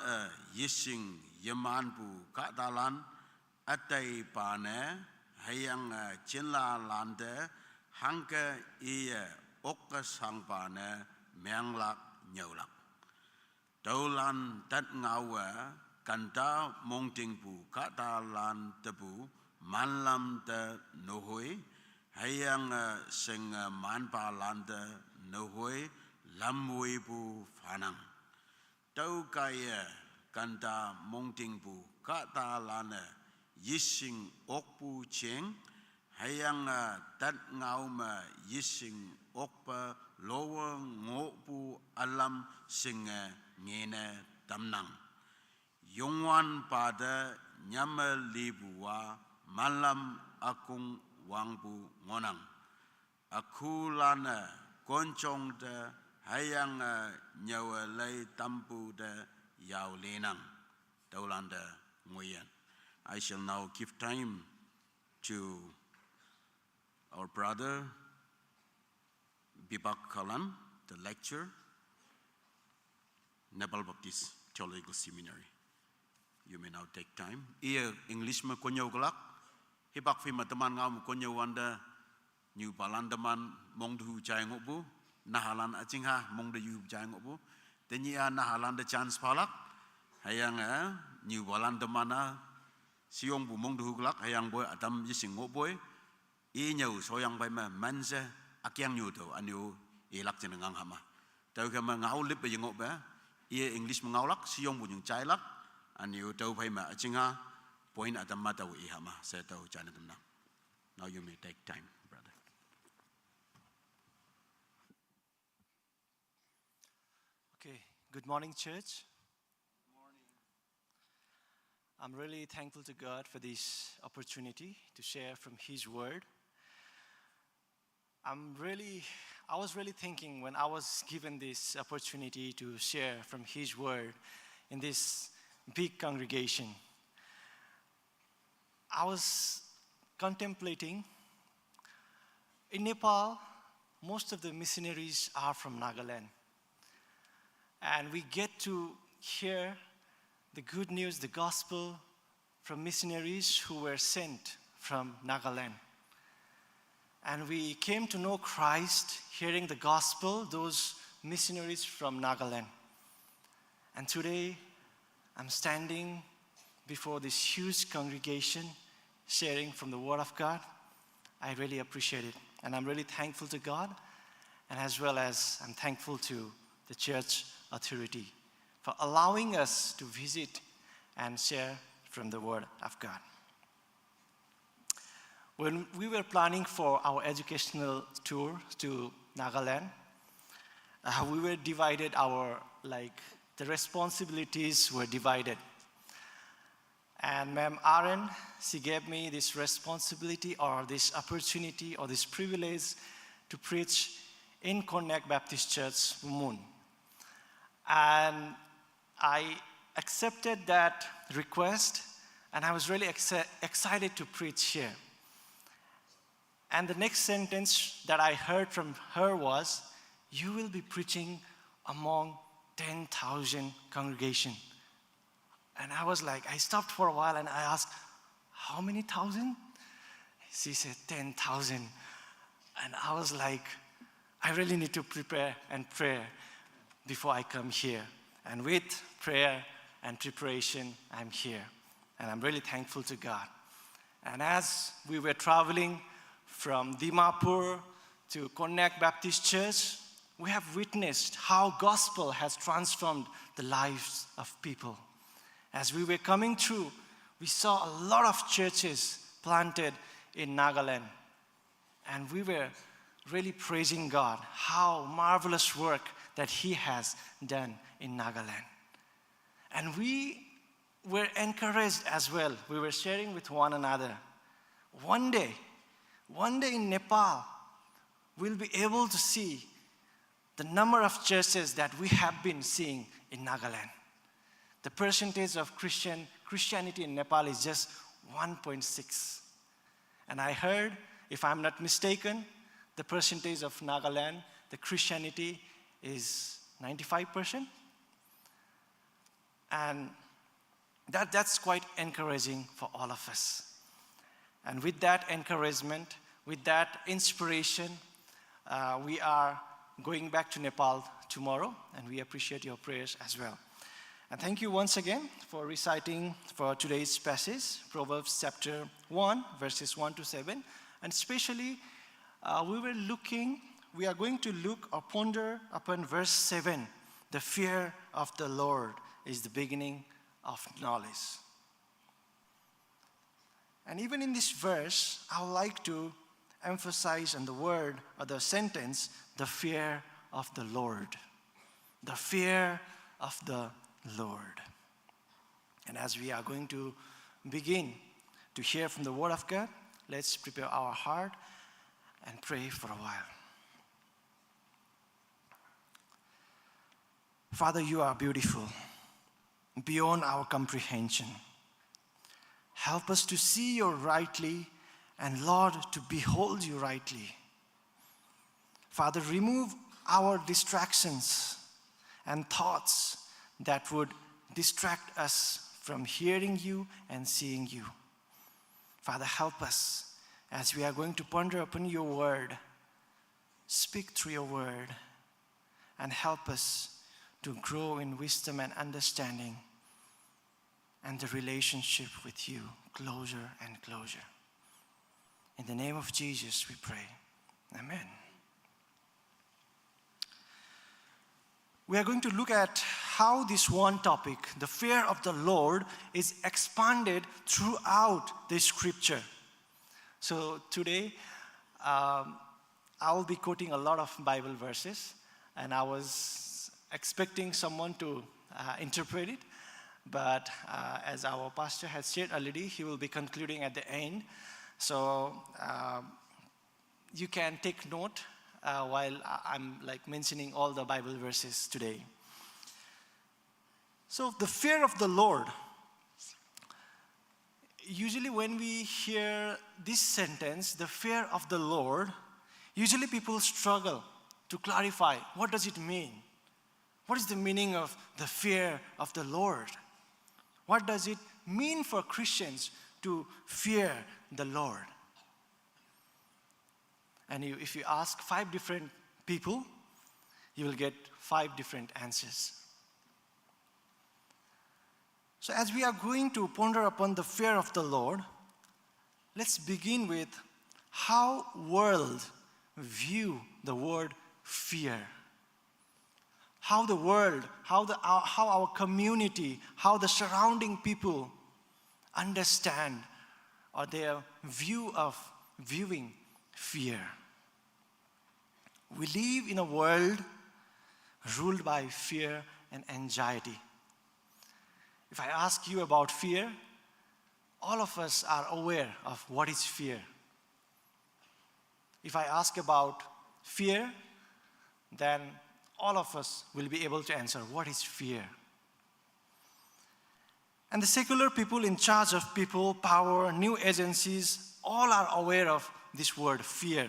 yising yeman bu katalan atay pane hayang chinla lande hangka okka sang pane menglak nyawlak. Taulan tat ngawa kanta mongting pu katalan tebu manlam te nohoi hayang sing manpa lande nohoi lamui pu fanang. Tau kaya kanta mongting pu katalan yising okpu cheng hayang tat ngauma yising okpa lowa ngopu alam sing ngene tamnang. Yongwan pada nyama libua malam akung wangbu ngonang. Aku lana koncong de hayang nyawa lay tampu de yau lenang. Taulanda nguyen. I shall now give time to our brother Bibak Kalan, the lecturer, Nepal Baptist Theological Seminary. You may now take time. Ia English ma konyo galak, hibak fi mateman ngam konyo wanda new balandaman mong du jai ngobu, nahalan acingha mong du yu jai ngobu, tenya nahalan the chance palak, hayang new balandamana siong bu mong du galak hayang boy atam yising ngoboy, I nyau soyang bay ma manse akyang nyu to anyu ilak jenengang hama. Tau ka ma ngau lip ba yengok ba, ia English mengaulak siong bu yung chai lak anyu tau bay ma acingha point atam ma tau I hama sa tau chana tam nang. Now you may take time, brother. Okay, good morning, church. I'm really thankful to God for this opportunity to share from His Word. I was really thinking when I was given this opportunity to share from His Word in this big congregation. I was contemplating, in Nepal, most of the missionaries are from Nagaland. And we get to hear the good news, the gospel from missionaries who were sent from Nagaland. And we came to know Christ, hearing the gospel, those missionaries from Nagaland. And today, I'm standing before this huge congregation, sharing from the Word of God. I really appreciate it. And I'm really thankful to God, and as well as I'm thankful to the church authority for allowing us to visit and share from the Word of God. When we were planning for our educational tour to Nagaland, we were divided our the responsibilities were divided. And Ma'am Aaron, she gave me this responsibility or this opportunity or this privilege to preach in Konyak Baptist Church, Moon. And I accepted that request, and I was really excited to preach here. And the next sentence that I heard from her was, "You will be preaching among 10,000 congregation." And I was like, I stopped for a while and I asked, "How many thousand?" She said 10,000. And I was like, I really need to prepare and pray before I come here. And with prayer and preparation, I'm here. And I'm really thankful to God. And as we were traveling from Dimapur to Konyak Baptist Church, we have witnessed how gospel has transformed the lives of people. As we were coming through, we saw a lot of churches planted in Nagaland. And we were really praising God, how marvelous work that He has done in Nagaland. And we were encouraged as well. We were sharing with one another. One day in Nepal, we'll be able to see the number of churches that we have been seeing in Nagaland. The percentage of Christianity in Nepal is just 1.6. And I heard, if I'm not mistaken, the percentage of Nagaland, the Christianity is 95%. And that's quite encouraging for all of us. And with that encouragement, with that inspiration, we are going back to Nepal tomorrow, and we appreciate your prayers as well. And thank you once again for reciting for today's passage, Proverbs chapter 1, verses 1 to 7. And especially, we are going to look or ponder upon verse 7. The fear of the Lord is the beginning of knowledge. And even in this verse, I would like to emphasize on the word or the sentence, the fear of the Lord. The fear of the Lord. And as we are going to begin to hear from the word of God, let's prepare our heart and pray for a while. Father, you are beautiful, beyond our comprehension. Help us to see you rightly, and Lord, to behold you rightly. Father, remove our distractions and thoughts that would distract us from hearing you and seeing you. Father, help us as we are going to ponder upon your word. Speak through your word and help us to grow in wisdom and understanding and the relationship with you closer and closer. In the name of Jesus we pray. Amen. We are going to look at how this one topic, the fear of the Lord, is expanded throughout the scripture. So today, I will be quoting a lot of Bible verses, and I was expecting someone to interpret it, but as our pastor has shared already, he will be concluding at the end. So you can take note while I'm mentioning all the Bible verses today. So the fear of the Lord. Usually when we hear this sentence, the fear of the Lord, usually people struggle to clarify, what does it mean? What is the meaning of the fear of the Lord? What does it mean for Christians to fear the Lord? And if you ask 5 different people, you will get 5 different answers. So as we are going to ponder upon the fear of the Lord, let's begin with how world view the word fear. How the world, how our community, how the surrounding people understand or their view of viewing fear. We live in a world ruled by fear and anxiety. If I ask you about fear, all of us are aware of what is fear. If I ask about fear, then all of us will be able to answer what is fear. And the secular people in charge of people, power, new agencies, all are aware of this word fear.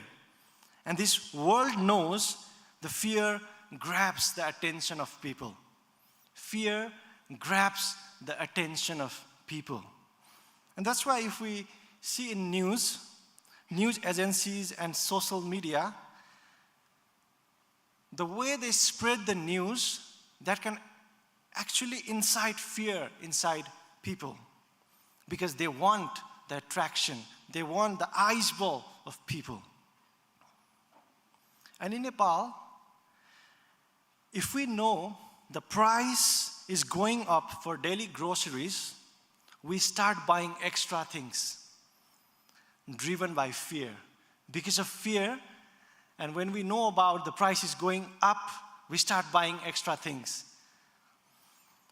And this world knows the fear grabs the attention of people. Fear grabs the attention of people. And that's why if we see in news agencies and social media, the way they spread the news, that can actually incite fear inside people. Because they want the attraction, they want the eyeball of people. And in Nepal, if we know the price is going up for daily groceries, we start buying extra things, driven by fear. Because of fear, and when we know about the price is going up, we start buying extra things.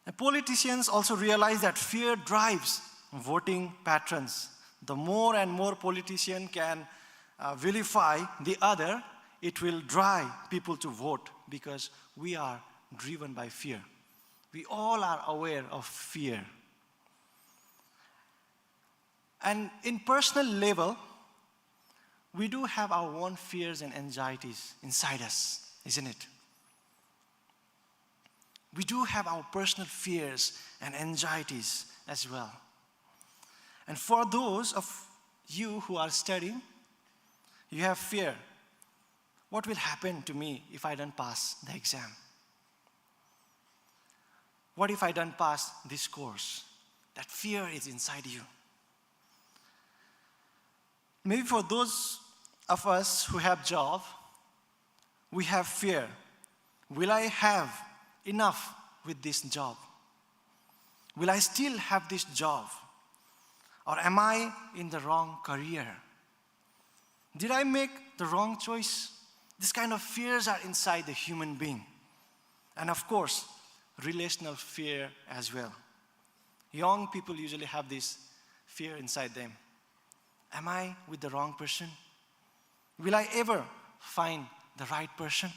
And politicians also realize that fear drives voting patterns. The more and more politicians can vilify the other, it will drive people to vote because we are driven by fear. We all are aware of fear. And in personal level, we do have our own fears and anxieties inside us, isn't it? We do have our personal fears and anxieties as well. And for those of you who are studying, you have fear. What will happen to me if I don't pass the exam? What if I don't pass this course? That fear is inside you. Maybe for those of us who have job, we have fear. Will I have enough with this job? Will I still have this job? Or am I in the wrong career? Did I make the wrong choice? This kind of fears are inside the human being. And of course, relational fear as well. Young people usually have this fear inside them. Am I with the wrong person? Will I ever find the right person?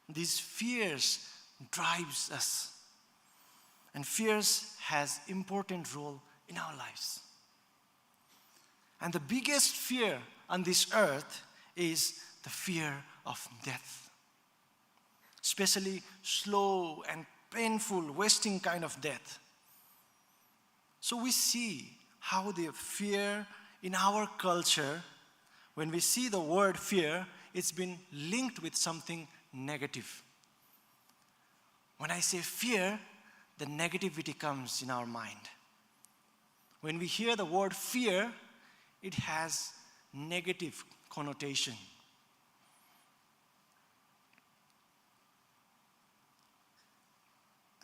These fears drives us. And fears has important role in our lives. And the biggest fear on this earth is the fear of death. Especially slow and painful, wasting kind of death. So we see how the fear in our culture, when we see the word fear, it's been linked with something negative. When I say fear, the negativity comes in our mind. When we hear the word fear, it has negative connotation.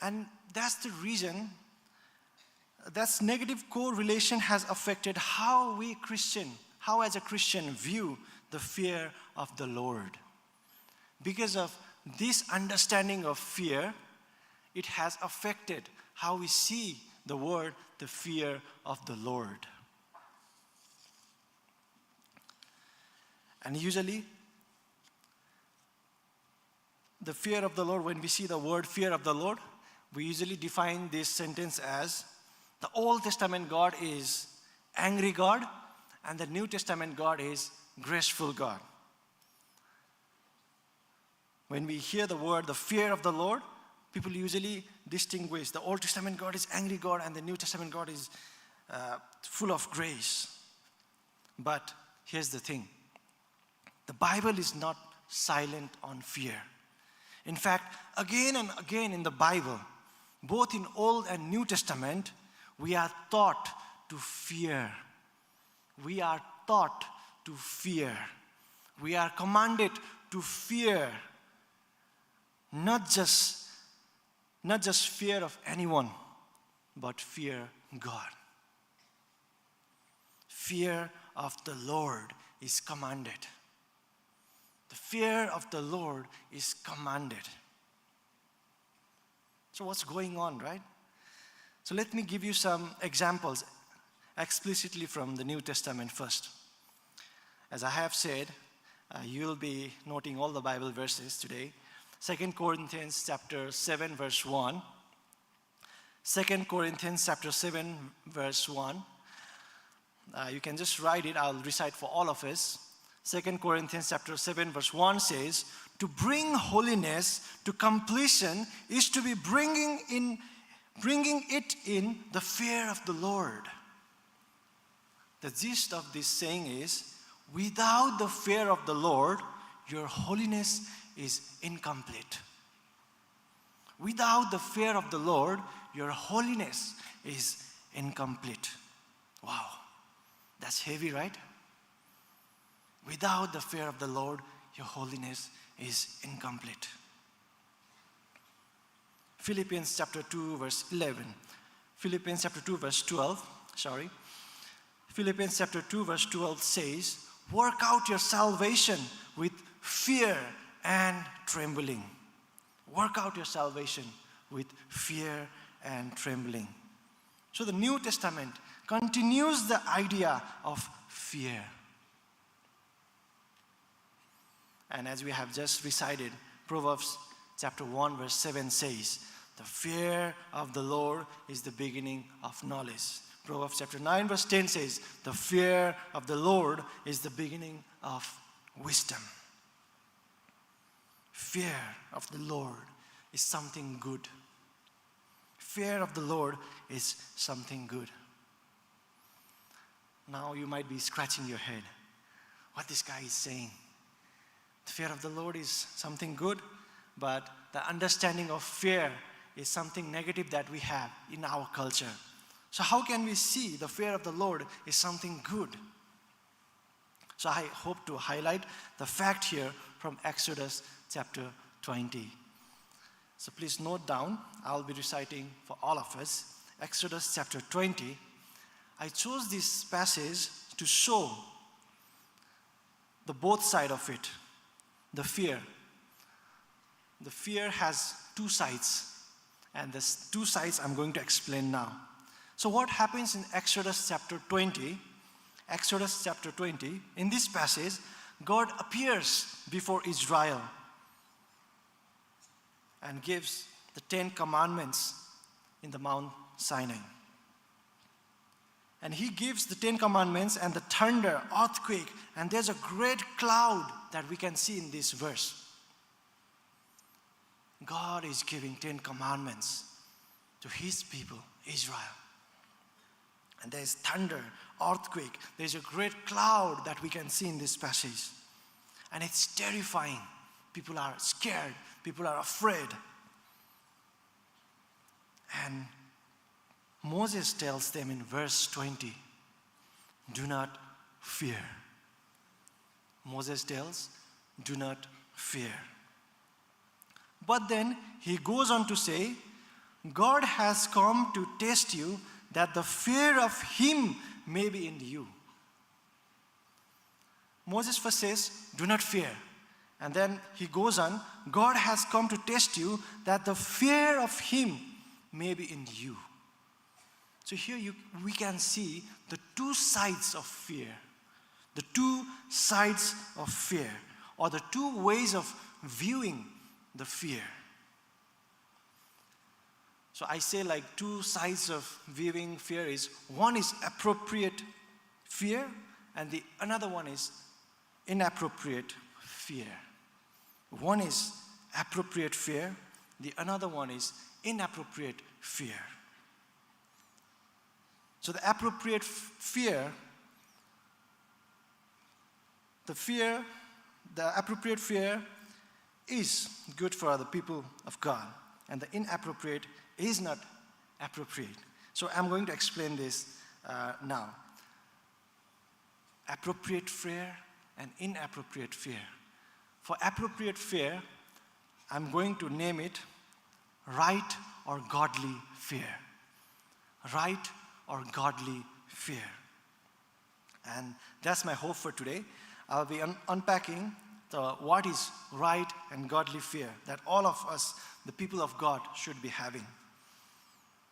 And that's the reason that negative correlation has affected how as a Christian view the fear of the Lord. Because of this understanding of fear, it has affected how we see the word, the fear of the Lord. And usually, the fear of the Lord, when we see the word fear of the Lord, we usually define this sentence as the Old Testament God is angry God, and the New Testament God is graceful God. When we hear the word, the fear of the Lord, people usually distinguish the Old Testament God is angry God and the New Testament God is full of grace. But here's the thing. The Bible is not silent on fear. In fact, again and again in the Bible, both in Old and New Testament, we are taught to fear. We are taught to fear. We are commanded to fear. Not just fear of anyone, but fear God. Fear of the Lord is commanded. The fear of the Lord is commanded. So what's going on, right? So let me give you some examples explicitly from the New Testament first. As I have said, you'll be noting all the Bible verses today. 2 Corinthians chapter 7 verse 1. 2 Corinthians chapter 7 verse 1. You can just write it. I'll recite for all of us. 2 Corinthians chapter 7 verse 1 says, to bring holiness to completion is to be bringing it in the fear of the Lord. The gist of this saying is, without the fear of the Lord, your holiness is incomplete. Without the fear of the Lord, your holiness is incomplete. Wow, that's heavy, right? Without the fear of the Lord, your holiness is incomplete. Philippians chapter 2 verse 11. Philippians chapter 2 verse 12, Philippians chapter 2 verse 12 says, work out your salvation with fear and trembling. Work out your salvation with fear and trembling. So the New Testament continues the idea of fear. And as we have just recited, Proverbs chapter 1 verse 7 says, the fear of the Lord is the beginning of knowledge. Proverbs chapter 9 verse 10 says, the fear of the Lord is the beginning of wisdom. Fear of the Lord is something good. Fear of the Lord is something good. Now you might be scratching your head. What this guy is saying. The fear of the Lord is something good, but the understanding of fear is something negative that we have in our culture. So how can we see the fear of the Lord is something good? So I hope to highlight the fact here from Exodus chapter 20. So please note down, I'll be reciting for all of us. Exodus chapter 20. I chose this passage to show the both side of it. The fear. The fear has two sides. And the two sides I'm going to explain now. So what happens in Exodus chapter 20? Exodus chapter 20, in this passage, God appears before Israel and gives the 10 commandments in the Mount Sinai. And he gives the 10 commandments and the thunder, earthquake, and there's a great cloud that we can see in this verse. God is giving 10 commandments to his people, Israel. And there's thunder, earthquake, there's a great cloud that we can see in this passage. And it's terrifying. People are scared, people are afraid. And Moses tells them in verse 20, do not fear. Moses tells, do not fear. But then he goes on to say, God has come to test you that the fear of him may be in you. Moses first says, do not fear. And then he goes on, God has come to test you that the fear of him may be in you. So here we can see the two sides of fear. The two sides of fear, or the two ways of viewing the fear. So I say like two sides of viewing fear is, one is appropriate fear and the another one is inappropriate fear. One is appropriate fear, the another one is inappropriate fear. So the appropriate fear, the appropriate fear is good for the people of God, and the inappropriate is not appropriate. So I'm going to explain this now. Appropriate fear and inappropriate fear. For appropriate fear, I'm going to name it right or godly fear. Right or godly fear. And that's my hope for today. I'll be unpacking what is right and godly fear that all of us, the people of God, should be having.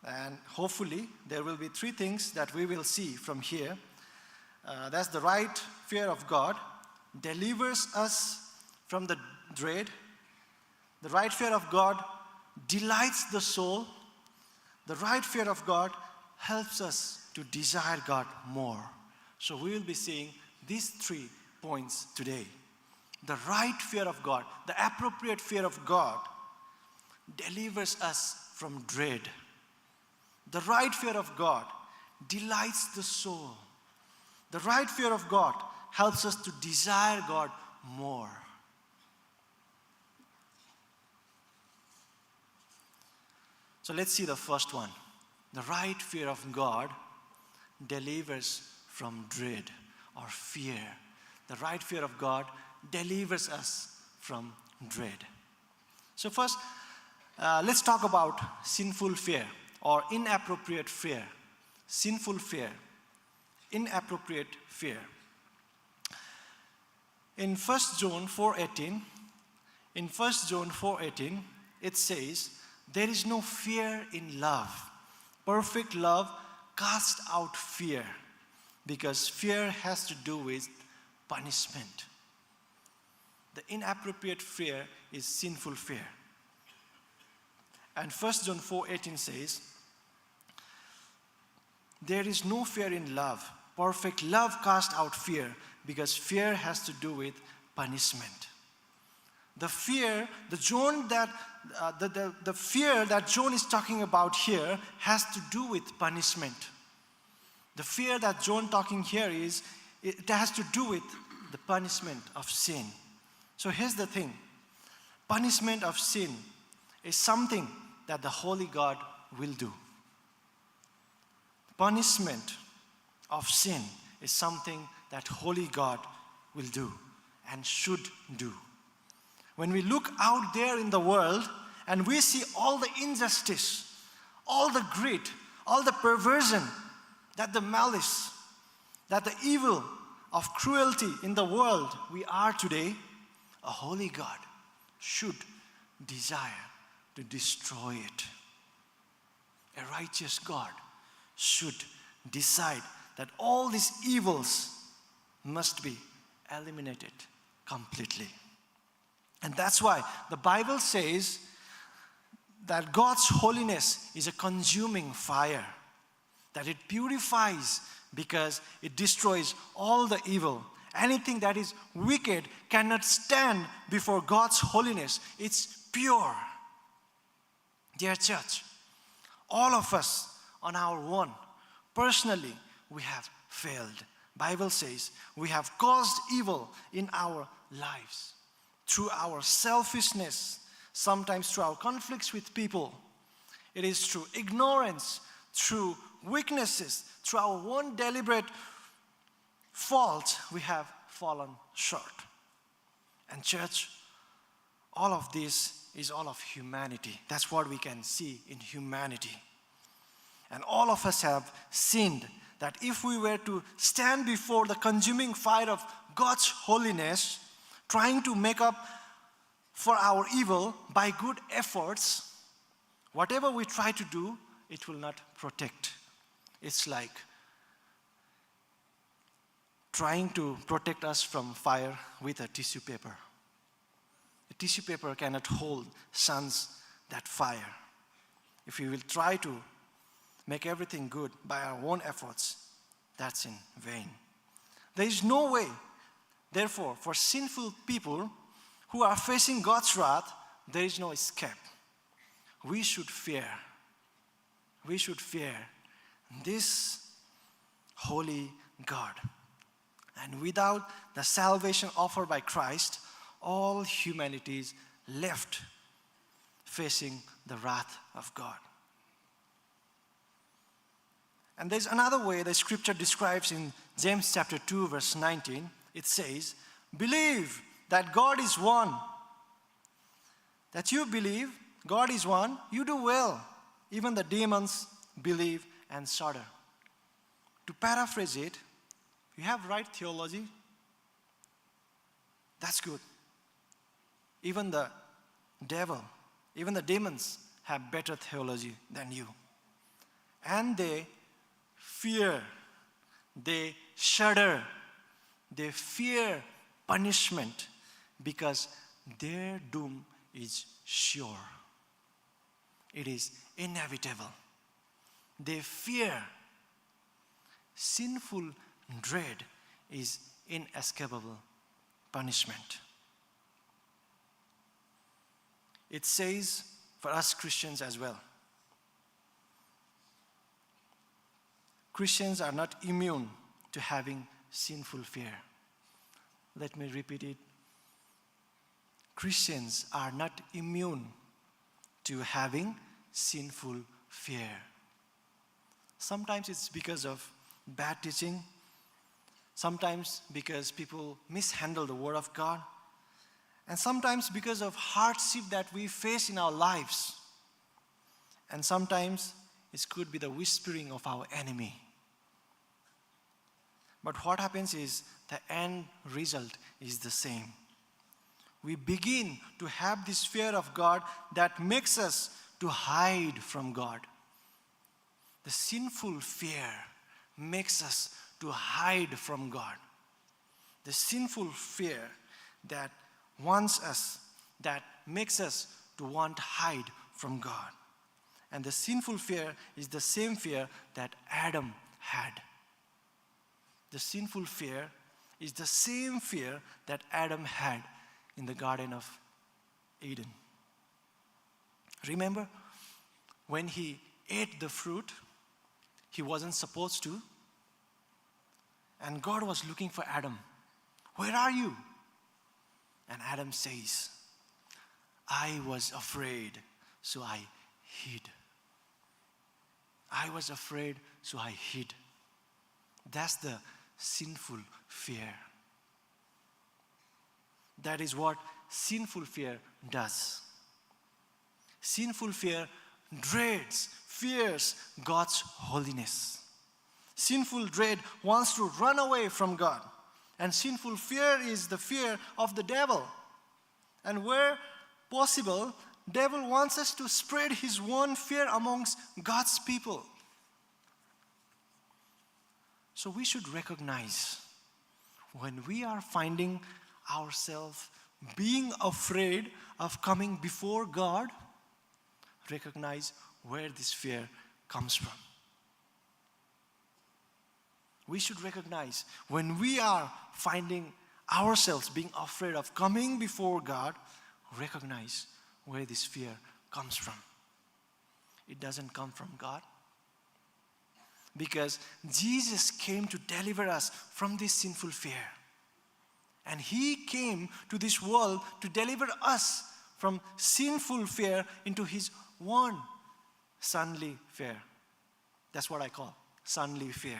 And hopefully, there will be 3 things that we will see from here. That's the right fear of God delivers us from the dread. The right fear of God delights the soul. The right fear of God helps us to desire God more. So we will be seeing these 3 points today. The right fear of God, the appropriate fear of God, delivers us from dread. The right fear of God delights the soul. The right fear of God helps us to desire God more. So let's see the first one. The right fear of God delivers from dread or fear. The right fear of God delivers us from dread. So first, let's talk about sinful fear or inappropriate fear. Sinful fear, inappropriate fear. In 1 John 4:18, it says, there is no fear in love. Perfect love casts out fear, because fear has to do with punishment. The inappropriate fear is sinful fear. And 1 John 4:18 says, there is no fear in love. Perfect love casts out fear, because fear has to do with punishment. The fear that John is talking about here has to do with punishment. The fear that John talking here it has to do with the punishment of sin. So here's the thing. Punishment of sin is something that the Holy God will do. Punishment of sin is something that Holy God will do and should do. When we look out there in the world and we see all the injustice, all the greed, all the perversion, that the malice, that the evil of cruelty in the world we are today, a holy God should desire to destroy it. A righteous God should decide that all these evils must be eliminated completely. And that's why the Bible says that God's holiness is a consuming fire, that it purifies because it destroys all the evil. Anything that is wicked cannot stand before God's holiness. It's pure. Dear church, all of us on our own, personally, we have failed. Bible says we have caused evil in our lives through our selfishness, sometimes through our conflicts with people. It is through ignorance, through weaknesses, through our own deliberate fault, we have fallen short. And church, all of this is all of humanity. That's what we can see in humanity. And all of us have sinned, that if we were to stand before the consuming fire of God's holiness, trying to make up for our evil by good efforts, whatever we try to do, it will not protect. It's like trying to protect us from fire with a tissue paper. A tissue paper cannot hold sense that fire. If we will try to make everything good by our own efforts, that's in vain. There is no way, therefore, for sinful people who are facing God's wrath, there is no escape. We should fear this holy God. And without the salvation offered by Christ, all humanity is left facing the wrath of God. And there's another way the scripture describes in James chapter 2, verse 19. It says, believe that God is one. That you believe God is one, you do well. Even the demons believe and shudder. To paraphrase it, you have right theology. That's good. even the devil, even the demons have better theology than you. And they fear, they shudder, they fear punishment because their doom is sure. It is inevitable. They fear. Sinful dread is inescapable punishment. It says for us Christians as well. Christians are not immune to having sinful fear. Let me repeat it. Christians are not immune to having sinful fear. Sometimes it's because of bad teaching. Sometimes because people mishandle the Word of God. And sometimes because of hardship that we face in our lives. And sometimes it could be the whispering of our enemy. But what happens is the end result is the same. We begin to have this fear of God that makes us to hide from God. The sinful fear makes us to hide from God. The sinful fear that wants us, that makes us to want to hide from God. And the sinful fear is the same fear that Adam had. The sinful fear is the same fear that Adam had in the Garden of Eden. Remember, when he ate the fruit, he wasn't supposed to. And God was looking for Adam. Where are you? And Adam says, I was afraid, so I hid. I was afraid, so I hid. That's the sinful fear. That is what sinful fear does. Sinful fear dreads, fears God's holiness. Sinful dread wants to run away from God. And sinful fear is the fear of the devil. And where possible, devil wants us to spread his own fear amongst God's people. So we should recognize when we are finding ourselves being afraid of coming before God, recognize where this fear comes from. We should recognize when we are finding ourselves being afraid of coming before God, recognize where this fear comes from. It doesn't come from God. Because Jesus came to deliver us from this sinful fear. And he came to this world to deliver us from sinful fear into his one sonly fear. That's what I call sonly fear.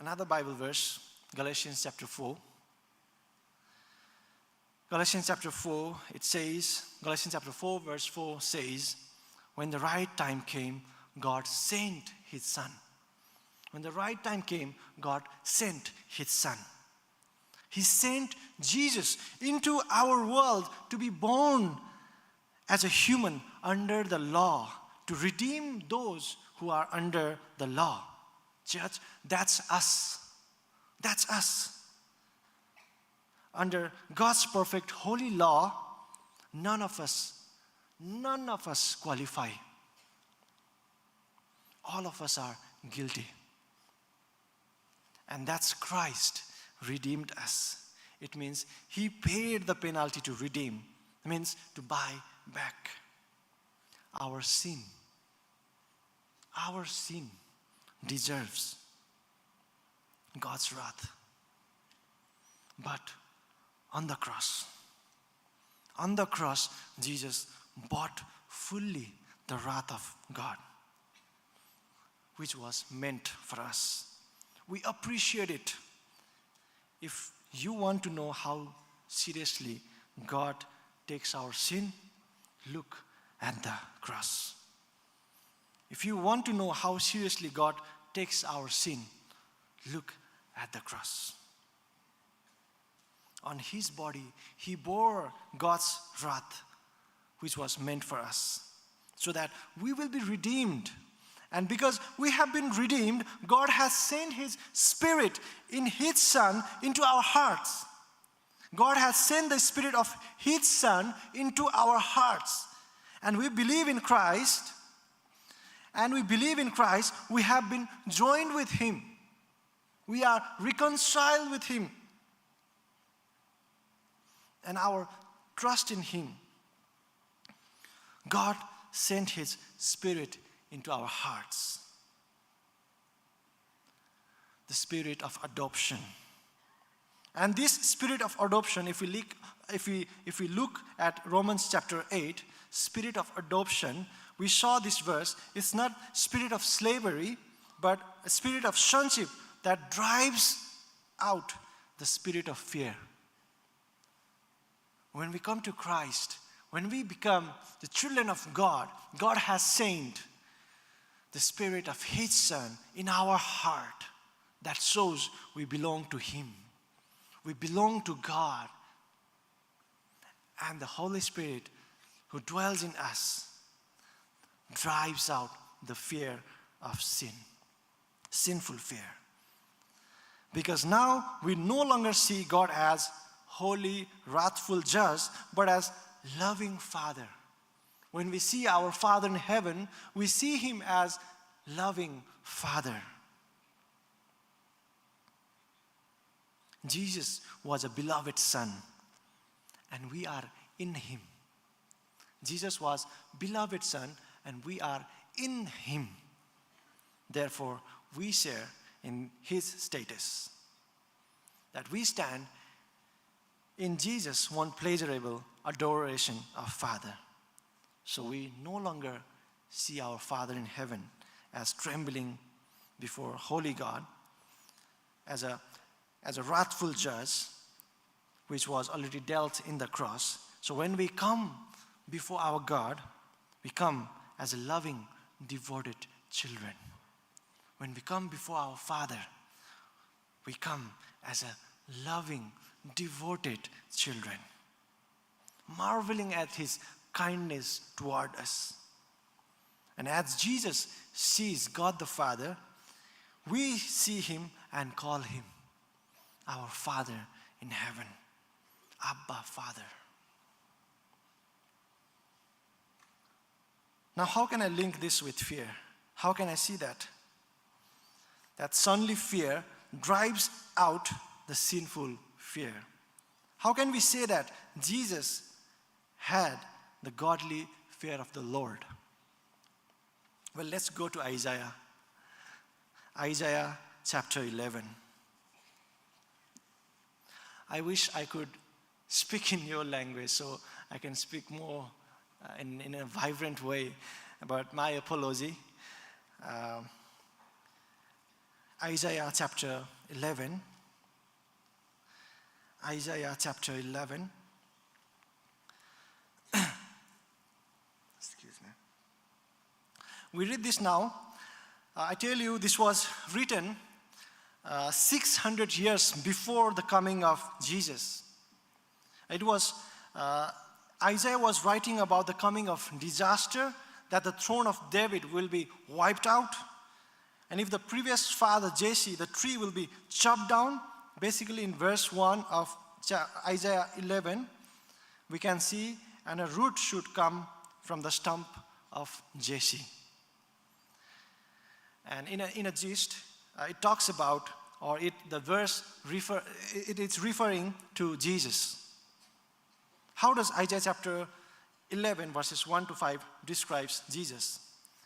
Another Bible verse, Galatians chapter 4. Galatians chapter 4, it says, Galatians chapter 4 verse 4 says, when the right time came, God sent his son. When the right time came, God sent his son. He sent Jesus into our world to be born as a human under the law, to redeem those who are under the law. Church, that's us. That's us. Under God's perfect holy law, none of us qualify. All of us are guilty. And that's Christ redeemed us. It means he paid the penalty to redeem. It means to buy back our sin. Our sin deserves God's wrath. But on the cross, Jesus bought fully the wrath of God, which was meant for us. We appreciate it. If you want to know how seriously God takes our sin, look at the cross. If you want to know how seriously God takes our sin, look at the cross. on his body, he bore God's wrath, which was meant for us, so that we will be redeemed. And because we have been redeemed, God has sent his Spirit in his Son into our hearts. God has sent the Spirit of his Son into our hearts. And we believe in Christ. And we believe in Christ, we have been joined with him. We are reconciled with him. And our trust in him. God sent his Spirit into our hearts. The spirit of adoption. And this spirit of adoption, if we look at Romans chapter 8, spirit of adoption, we saw this verse. It's not spirit of slavery, but a spirit of sonship that drives out the spirit of fear. When we come to Christ, when we become the children of God, God has sent the Spirit of his Son in our heart that shows we belong to him. We belong to God. And the Holy Spirit who dwells in us drives out the fear of sin, sinful fear. Because now we no longer see God as holy, wrathful judge, but as loving Father. When we see our Father in heaven, we see him as loving Father. Jesus was a beloved Son, and we are in him. Jesus was beloved Son, and we are in him. Therefore, we share in his status. That we stand in Jesus' one pleasurable adoration of Father. So we no longer see our Father in heaven as trembling before holy God, as a wrathful judge, which was already dealt in the cross. So when we come before our God, we come as a loving, devoted children. When we come before our Father, we come as a loving, devoted children, marveling at his kindness toward us. And as Jesus sees God the Father, we see him and call him our Father in heaven, Abba, Father. Now, how can I link this with fear? How can I see that? That sonly fear drives out the sinful fear. How can we say that Jesus had the godly fear of the Lord? Well, let's go to Isaiah. Isaiah chapter 11. I wish I could speak in your language so I can speak more in a vibrant way, but my apology. Isaiah chapter 11. Isaiah chapter 11. Excuse me. We read this now. I tell you, this was written 600 years before the coming of Jesus. It was, Isaiah was writing about the coming of disaster, that the throne of David will be wiped out. And if the previous father, Jesse, the tree will be chopped down, basically in verse 1 of Isaiah 11, we can see, and a root should come from the stump of Jesse. And in a gist, it talks about, or the verse it's referring to Jesus. How does Isaiah chapter 11 verses 1 to 5 describes Jesus?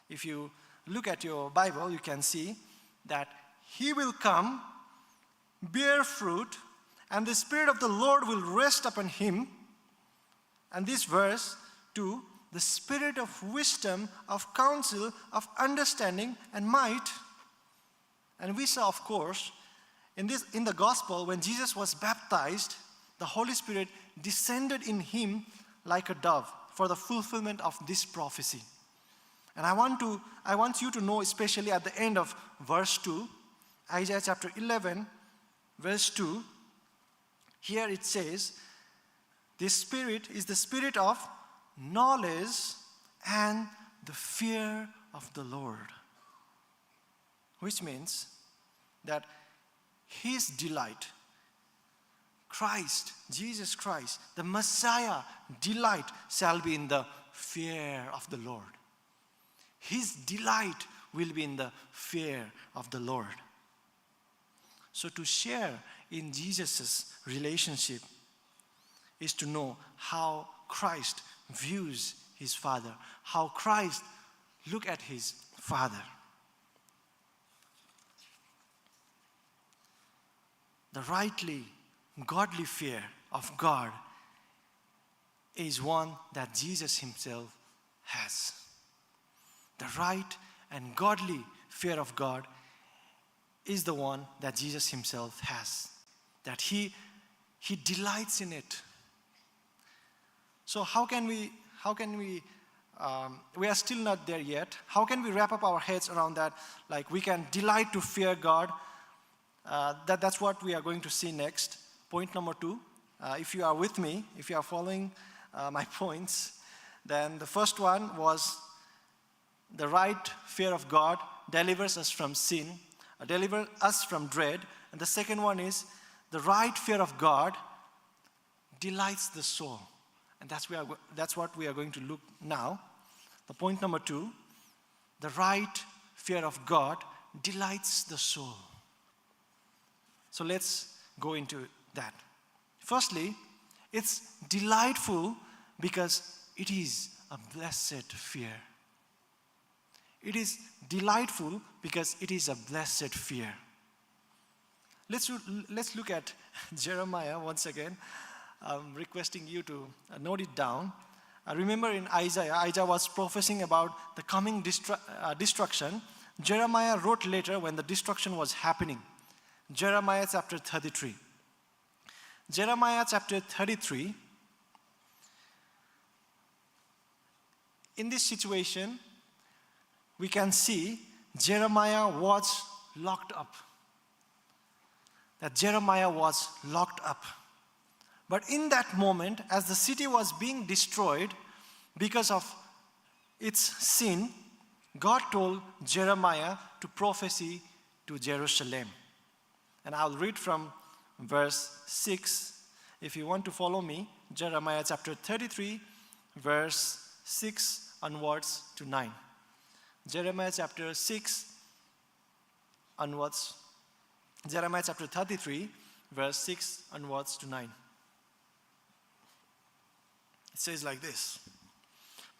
If you look at your Bible, you can see that he will come, bear fruit, and the Spirit of the Lord will rest upon him. And this verse 2, the Spirit of wisdom, of counsel, of understanding and might. And we saw, of course, in the gospel, when Jesus was baptized, the Holy Spirit descended in him like a dove for the fulfillment of this prophecy. And I want you to know, especially at the end of verse 2, Isaiah chapter 11, verse 2, Here it says, this spirit is the spirit of knowledge and the fear of the Lord. Which means that his delight, Christ, Jesus Christ, the Messiah, delight shall be in the fear of the Lord. His delight will be in the fear of the Lord. So to share in Jesus' relationship is to know how Christ views his Father, how Christ looks at his Father. The rightly godly fear of God is one that Jesus himself has. The right and godly fear of God is the one that Jesus himself has, that he delights in it. So how can we are still not there yet. How can we wrap up our heads around that? Like we can delight to fear God. That's what we are going to see next. Point number 2. If you are with me, if you are following my points, then the first one was the right fear of God delivers us from sin, delivers us from dread. And the second one is the right fear of God delights the soul. And that's what we are going to look now. The point number 2, the right fear of God delights the soul. So let's go into that. Firstly, it's delightful because it is a blessed fear. It is delightful because it is a blessed fear. Let's look at Jeremiah once again. I'm requesting you to note it down. Remember in Isaiah was prophesying about the coming destruction. Jeremiah wrote later when the destruction was happening. Jeremiah chapter 33. Jeremiah chapter 33. In this situation, we can see Jeremiah was locked up. That Jeremiah was locked up. But in that moment, as the city was being destroyed because of its sin, God told Jeremiah to prophesy to Jerusalem. And I'll read from verse 6. If you want to follow me, Jeremiah chapter 33, verse 6 onwards to 9. Jeremiah chapter 6 onwards. Jeremiah chapter 33, verse 6 onwards to 9. It says like this.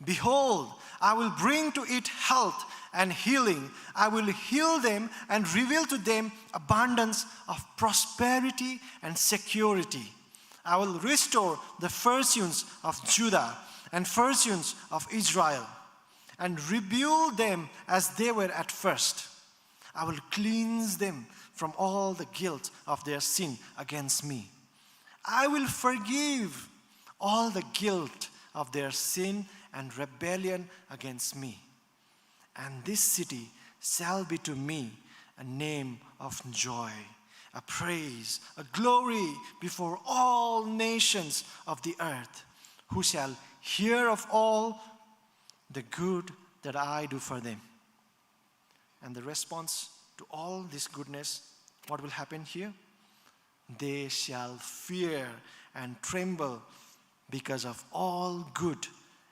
Behold, I will bring to it health and healing. I will heal them and reveal to them abundance of prosperity and security. I will restore the fortunes of Judah and fortunes of Israel and rebuild them as they were at first. I will cleanse them from all the guilt of their sin against me. I will forgive all the guilt of their sin and rebellion against me. And this city shall be to me a name of joy, a praise, a glory before all nations of the earth, who shall hear of all the good that I do for them. And the response to all this goodness, what will happen here? They shall fear and tremble because of all good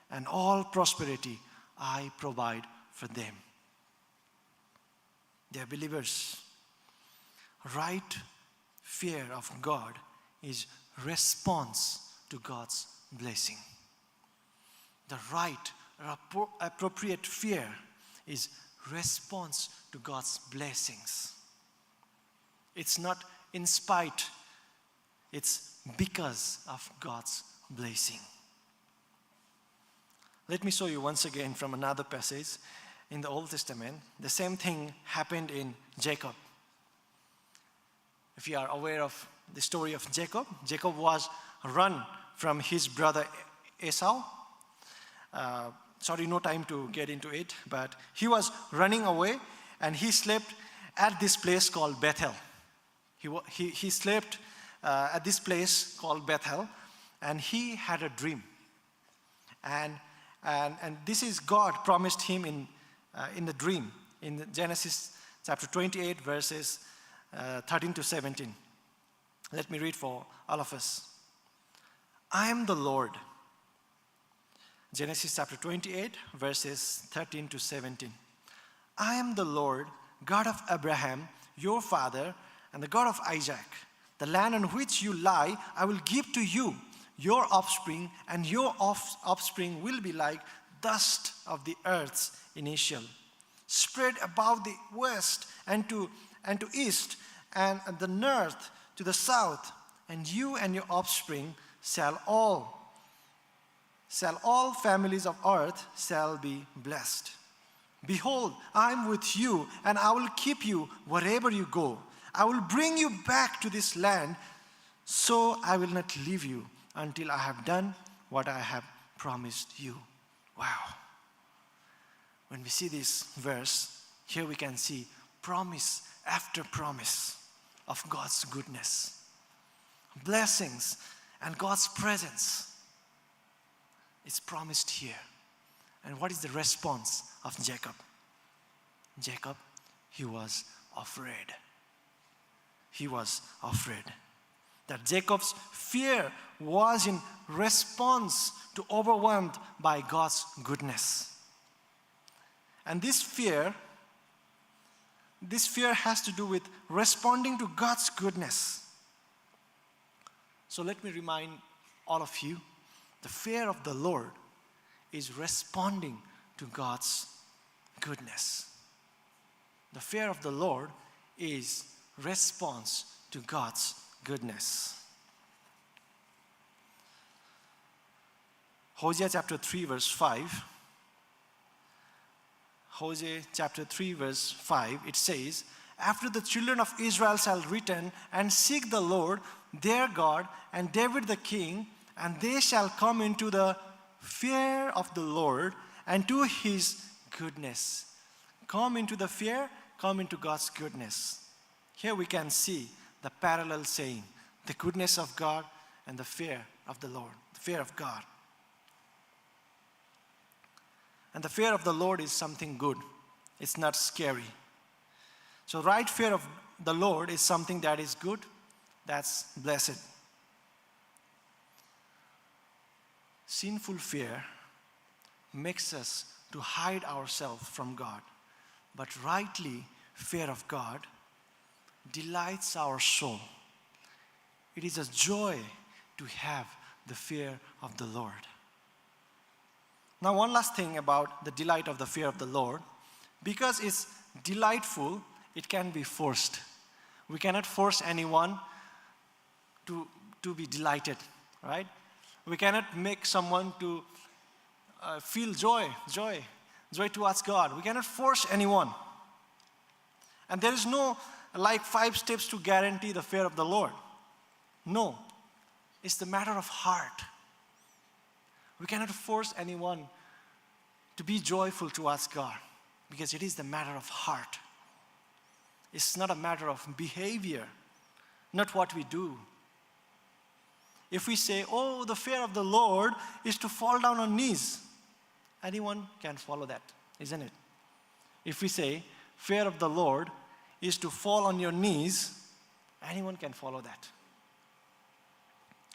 and all prosperity I provide for them. They are believers. Right fear of God is response to God's blessing. The right or appropriate fear is response to God's blessings. It's not in spite, it's because of God's blessing. Let me show you once again from another passage in the Old Testament. The same thing happened in Jacob. If you are aware of the story of Jacob, Jacob was run from his brother Esau. Sorry, no time to get into it, but he was running away and he slept at this place called Bethel. He slept at this place called Bethel, and he had a dream. And this is God promised him in the dream in Genesis chapter 28, verses 13 to 17. Let me read for all of us. I am the Lord. Genesis chapter 28, verses 13 to 17. I am the Lord, God of Abraham, your father, and the God of Isaac. The land on which you lie, I will give to you, your offspring, and your offspring will be like dust of the earth's initial, spread above the west and to east, and the north to the south. And you and your offspring shall all families of earth shall be blessed. Behold, I am with you, and I will keep you wherever you go. I will bring you back to this land, so I will not leave you until I have done what I have promised you. Wow. When we see this verse, here we can see promise after promise of God's goodness, blessings, and God's presence. It's promised here. And what is the response of Jacob? Jacob, he was afraid. He was afraid. That Jacob's fear was in response to overwhelmed by God's goodness. And this fear has to do with responding to God's goodness. So let me remind all of you, the fear of the Lord is responding to God's goodness. The fear of the Lord is response to God's goodness. Hosea chapter 3 verse 5. Hosea chapter 3 verse 5, it says, after the children of Israel shall return and seek the Lord, their God, and David the king, and they shall come into the fear of the Lord and to his goodness. Come into the fear, come into God's goodness. Here we can see the parallel saying, the goodness of God and the fear of the Lord, the fear of God. And the fear of the Lord is something good. It's not scary. So right fear of the Lord is something that is good, that's blessed. Sinful fear makes us to hide ourselves from God. But rightly, fear of God delights our soul. It is a joy to have the fear of the Lord. Now, one last thing about the delight of the fear of the Lord. Because it's delightful, it can be forced. We cannot force anyone to be delighted, right? We cannot make someone to feel joy towards God. We cannot force anyone. And there is no 5 steps to guarantee the fear of the Lord. No, it's the matter of heart. We cannot force anyone to be joyful towards God because it is the matter of heart. It's not a matter of behavior, not what we do. If we say, oh, the fear of the Lord is to fall down on knees, anyone can follow that, isn't it? If we say, fear of the Lord is to fall on your knees, anyone can follow that.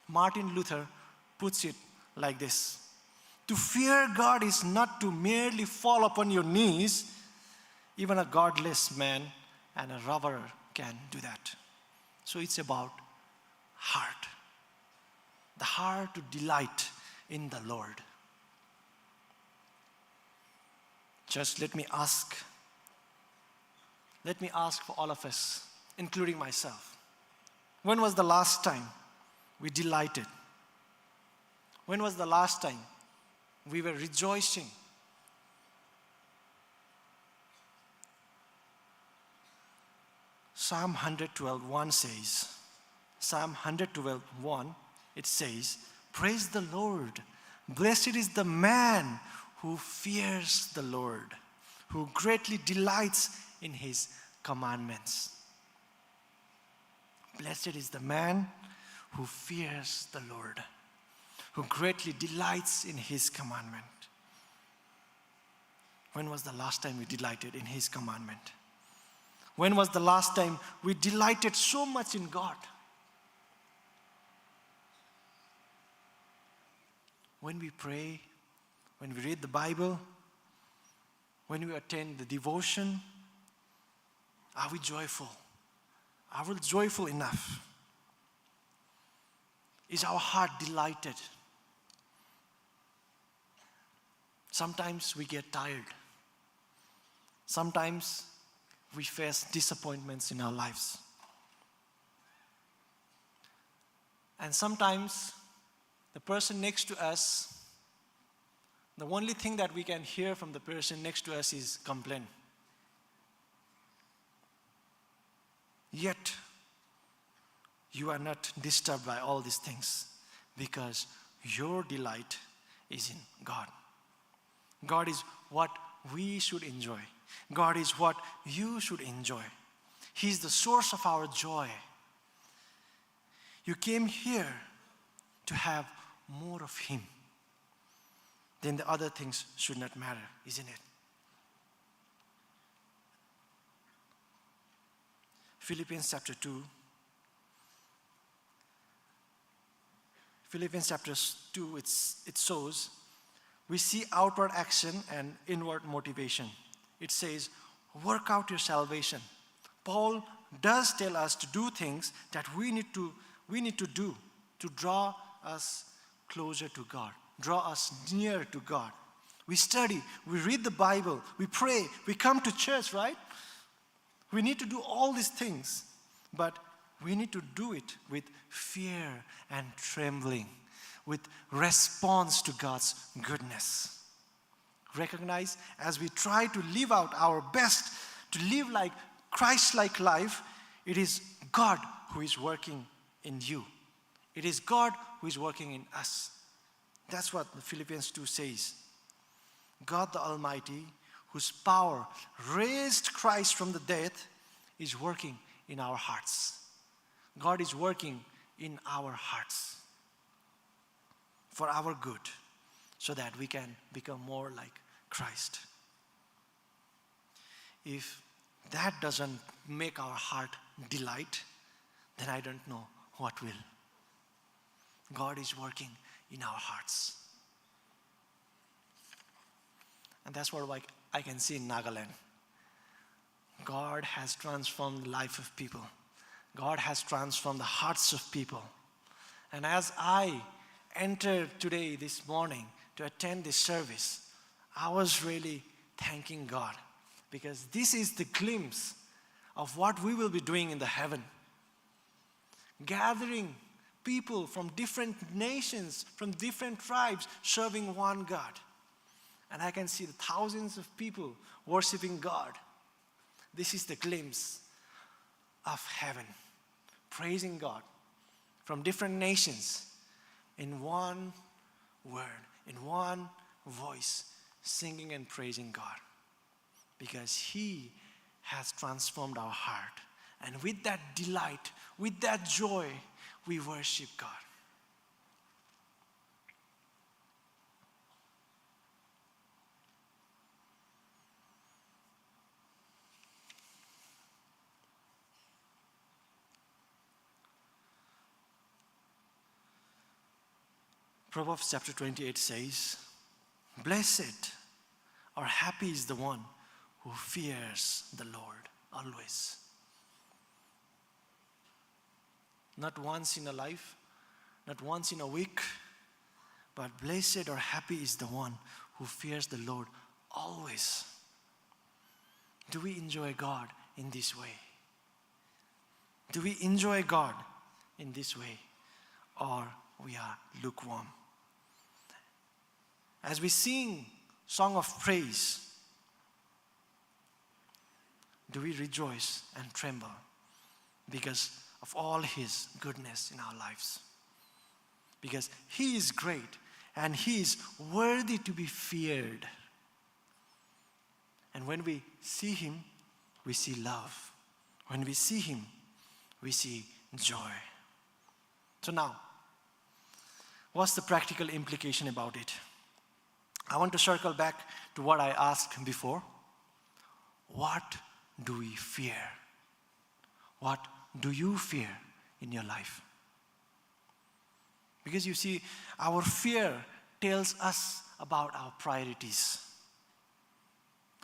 Martin Luther puts it like this. To fear God is not to merely fall upon your knees. Even a godless man and a robber can do that. So it's about heart. The heart to delight in the Lord. Just let me ask for all of us, including myself. When was the last time we delighted? When was the last time we were rejoicing? Psalm 112:1 says, Psalm 112:1, it says, praise the Lord. Blessed is the man who fears the Lord, who greatly delights in his commandments. Blessed is the man who fears the Lord, who greatly delights in his commandment. When was the last time we delighted in his commandment? When was the last time we delighted so much in God? When we pray, when we read the Bible, when we attend the devotion, are we joyful? Are we joyful enough? Is our heart delighted? Sometimes we get tired. Sometimes we face disappointments in our lives. And sometimes the person next to us, the only thing that we can hear from the person next to us is complaint. Yet, you are not disturbed by all these things because your delight is in God. God is what we should enjoy. God is what you should enjoy. He is the source of our joy. You came here to have more of Him. Then the other things should not matter, isn't it? Philippians chapter 2. Philippians chapter 2, it shows we see outward action and inward motivation. It says, work out your salvation. Paul does tell us to do things that we need to do to draw us closer to God, draw us near to God. We study, we read the Bible, we pray, we come to church, right? We need to do all these things, but we need to do it with fear and trembling, with response to God's goodness. Recognize as we try to live out our best, to live like Christ-like life, it is God who is working in you. It is God who is working in us. That's what Philippians 2 says. God the Almighty, whose power raised Christ from the dead, is working in our hearts. God is working in our hearts for our good, so that we can become more like Christ. If that doesn't make our heart delight, then I don't know what will. God is working in our hearts. And that's what I can see in Nagaland. God has transformed the life of people. God has transformed the hearts of people. And as I entered today, this morning, to attend this service, I was really thanking God, because this is the glimpse of what we will be doing in the heaven. Gathering people from different nations, from different tribes, serving one God. And I can see the thousands of people worshiping God. This is the glimpse of heaven, praising God from different nations in one word, in one voice, singing and praising God, because He has transformed our heart. And with that delight, with that joy, we worship God. Proverbs chapter 28 says, blessed or happy is the one who fears the Lord always. Not once in a life, not once in a week, but blessed or happy is the one who fears the Lord always. Do we enjoy God in this way? Do we enjoy God in this way? Or we are lukewarm? As we sing song of praise, do we rejoice and tremble because of all His goodness in our lives? Because He is great and He is worthy to be feared. And when we see Him, we see love. When we see Him, we see joy. So now, what's the practical implication about it? I want to circle back to what I asked before. What do we fear? What do you fear in your life? Because you see, our fear tells us about our priorities.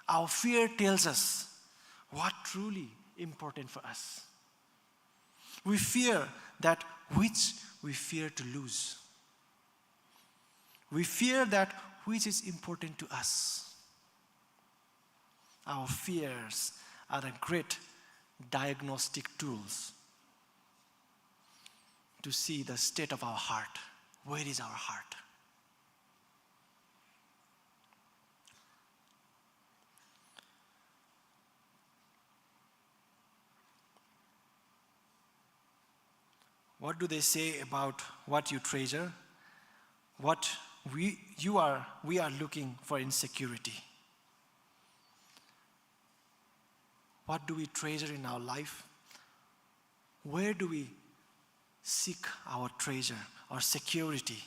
Our fear tells us what truly important for us. We fear that which we fear to lose. We fear that which is important to us. Our fears are a great diagnostic tools to see the state of our heart. Where is our heart? What do they say about what you treasure? What we are looking for in security. What do we treasure in our life? Where do we seek our treasure or security?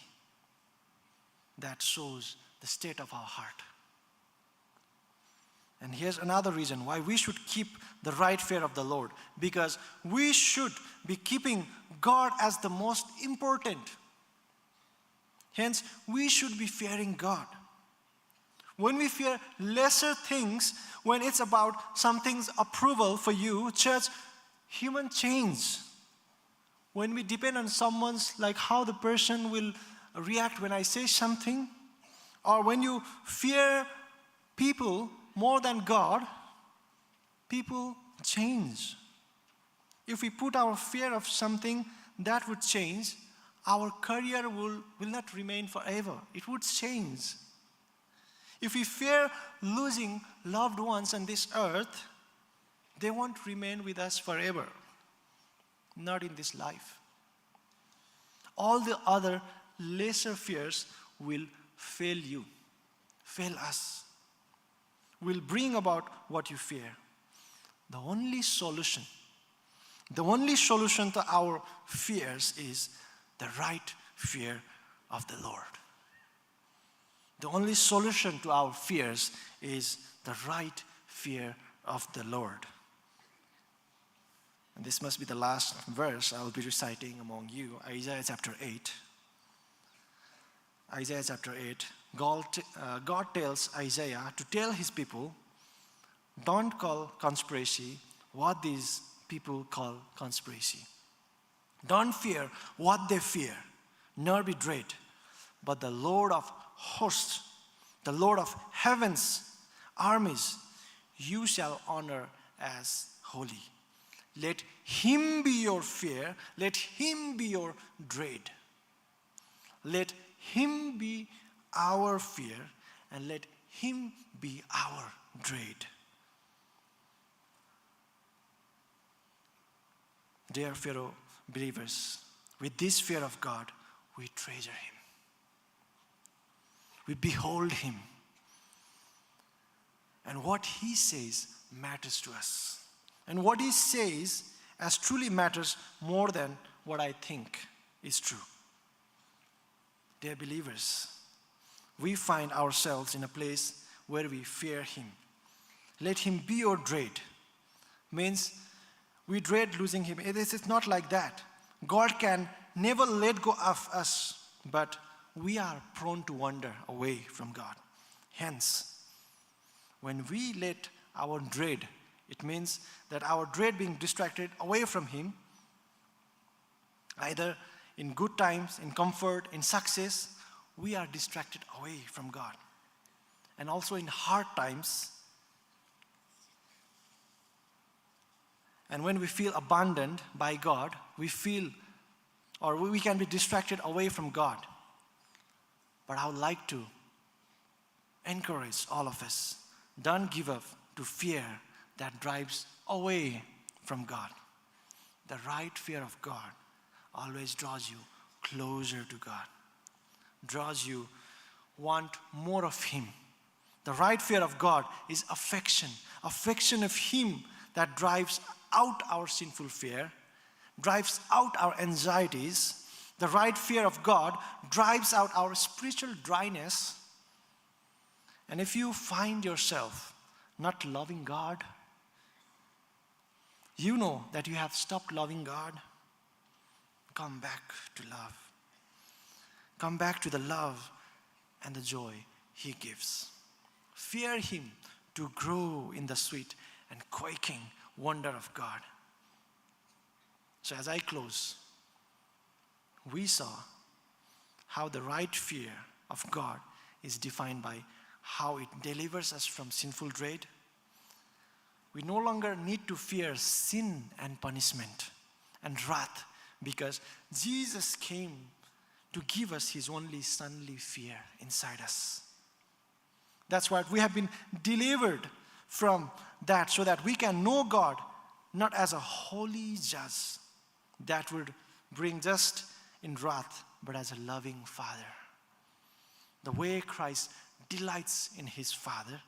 That shows the state of our heart. And here's another reason why we should keep the right fear of the Lord. Because we should be keeping God as the most important. Hence, we should be fearing God. When we fear lesser things, when it's about something's approval for you, church, human change. When we depend on someone's, like how the person will react when I say something, or when you fear people more than God, people change. If we put our fear of something that would change, our career will not remain forever. It would change. If we fear losing loved ones on this earth, they won't remain with us forever. Not in this life. All the other lesser fears will fail you, fail us, will bring about what you fear. The only solution to our fears is the right fear of the Lord. The only solution to our fears is the right fear of the Lord. And this must be the last verse I will be reciting among you, Isaiah chapter 8. Isaiah chapter 8, God tells Isaiah to tell his people, don't call conspiracy what these people call conspiracy. Don't fear what they fear, nor be dread. But the Lord of hosts, the Lord of heaven's armies, you shall honor as holy. Let him be your fear, let him be your dread. Let him be our fear, and let him be our dread. Dear fellow believers, with this fear of God, we treasure him. We behold him. And what he says matters to us. And what he says as truly matters more than what I think is true. Dear believers, we find ourselves in a place where we fear him. Let him be your dread. Means we dread losing him. It's not like that. God can never let go of us, but we are prone to wander away from God. Hence, when we let our dread, it means that our dread being distracted away from him, either in good times, in comfort, in success, we are distracted away from God. And also in hard times, and when we feel abandoned by God, we can be distracted away from God. But I would like to encourage all of us, don't give up to fear that drives away from God. The right fear of God always draws you closer to God, draws you want more of him. The right fear of God is affection of him that drives out our sinful fear, drives out our anxieties, The right fear of God drives out our spiritual dryness. And if you find yourself not loving God, you know that you have stopped loving God. Come back to love. Come back to the love and the joy He gives. Fear Him to grow in the sweet and quaking wonder of God. So as I close, we saw how the right fear of God is defined by how it delivers us from sinful dread. We no longer need to fear sin and punishment and wrath because Jesus came to give us His only sonly fear inside us. That's what we have been delivered from that so that we can know God not as a holy judge that would bring just in wrath, but as a loving Father. The way Christ delights in His Father,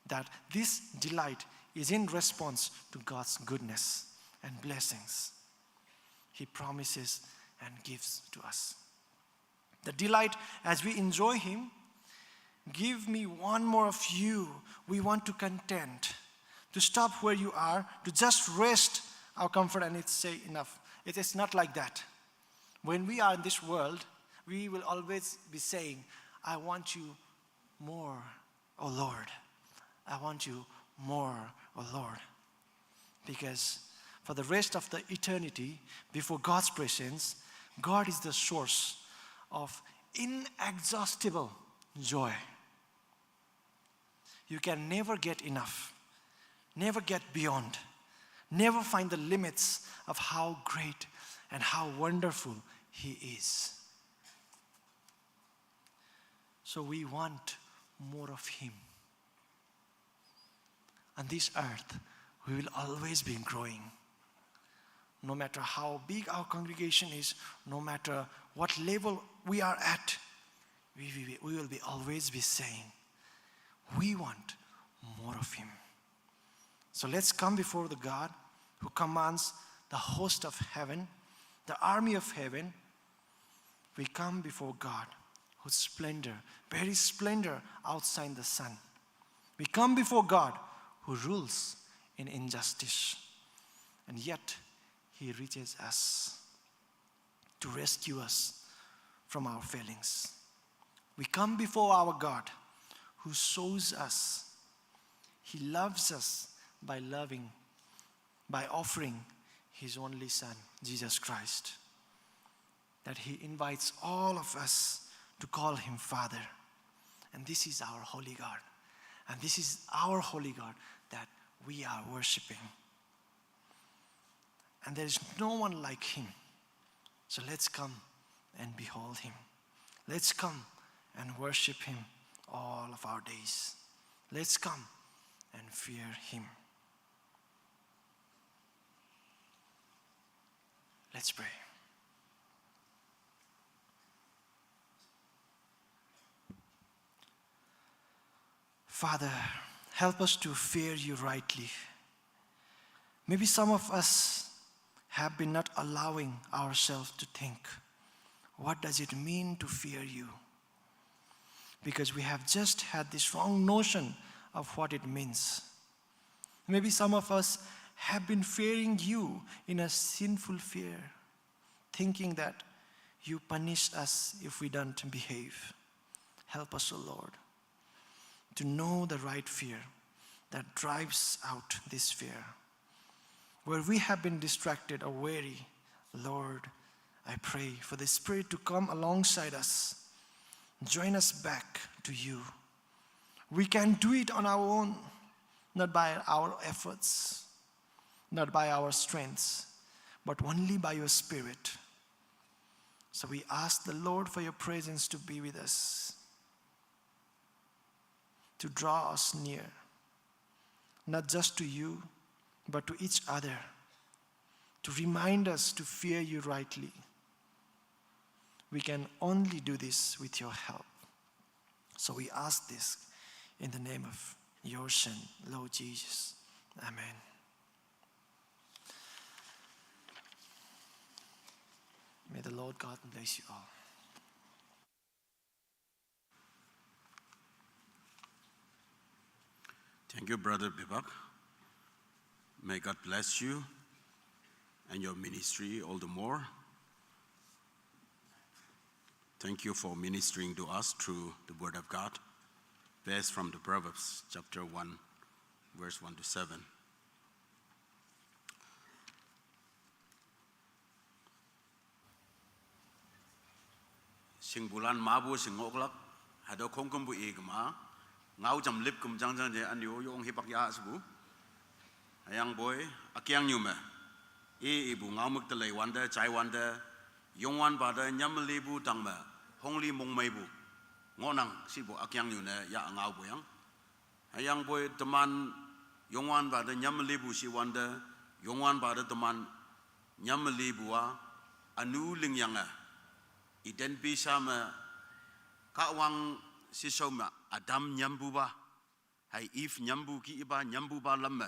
that this delight is in response to God's goodness and blessings He promises and gives to us. The delight as we enjoy Him, give me one more of you. We want to content, to stop where you are, to just rest our comfort and it's say enough. It is not like that. When we are in this world, we will always be saying, I want you more, O Lord. I want you more, O Lord. Because for the rest of the eternity, before God's presence, God is the source of inexhaustible joy. You can never get enough, never get beyond, never find the limits of how great and how wonderful He is. So we want more of Him. On this earth, we will always be growing. No matter how big our congregation is, no matter what level we are at, we will be always be saying, we want more of Him. So let's come before the God who commands the host of heaven, the army of heaven. We come before God whose splendor, very splendor outside the sun. We come before God who rules in injustice. And yet, He reaches us to rescue us from our failings. We come before our God who shows us He loves us by offering His only Son, Jesus Christ. That He invites all of us to call Him Father. And this is our holy God. And this is our holy God that we are worshiping. And there is no one like Him. So let's come and behold Him. Let's come and worship Him all of our days. Let's come and fear Him. Let's pray. Father, help us to fear You rightly. Maybe some of us have been not allowing ourselves to think, what does it mean to fear You? Because we have just had this wrong notion of what it means. Maybe some of us have been fearing You in a sinful fear, thinking that You punish us if we don't behave. Help us, O Lord, to know the right fear that drives out this fear. Where we have been distracted or weary, Lord, I pray for the Spirit to come alongside us, join us back to You. We can do it on our own, not by our efforts, not by our strengths, but only by Your Spirit. So we ask the Lord for Your presence to be with us, to draw us near, not just to You, but to each other, to remind us to fear You rightly. We can only do this with Your help. So we ask this in the name of Your Son, Lord Jesus. Amen. May the Lord God bless you all. Thank you, Brother Bibak. May God bless you and your ministry all the more. Thank you for ministering to us through the Word of God, based from the Proverbs, chapter 1, verse 1 to 7. Sing bulan mabu sing ngoklak, hado kongkum bu igma, ngau jam lip kum jang jang je an yo yong hipak ya sebu. Ayang boy, akyang nyume. Ibu ngau muk telai wanda, chai wanda, yongwan pada nyam libu tangma, hongli mong mai bu. Ngonang sibu akyang nyune ya ngau boyang. Ayang boy teman yongwan pada nyam libu si wanda, yongwan pada teman nyam libu wa anu ling yang iden bisa me kawang si soma Adam nyambu ba, hai if nyambu ki iba nyambu ba lama.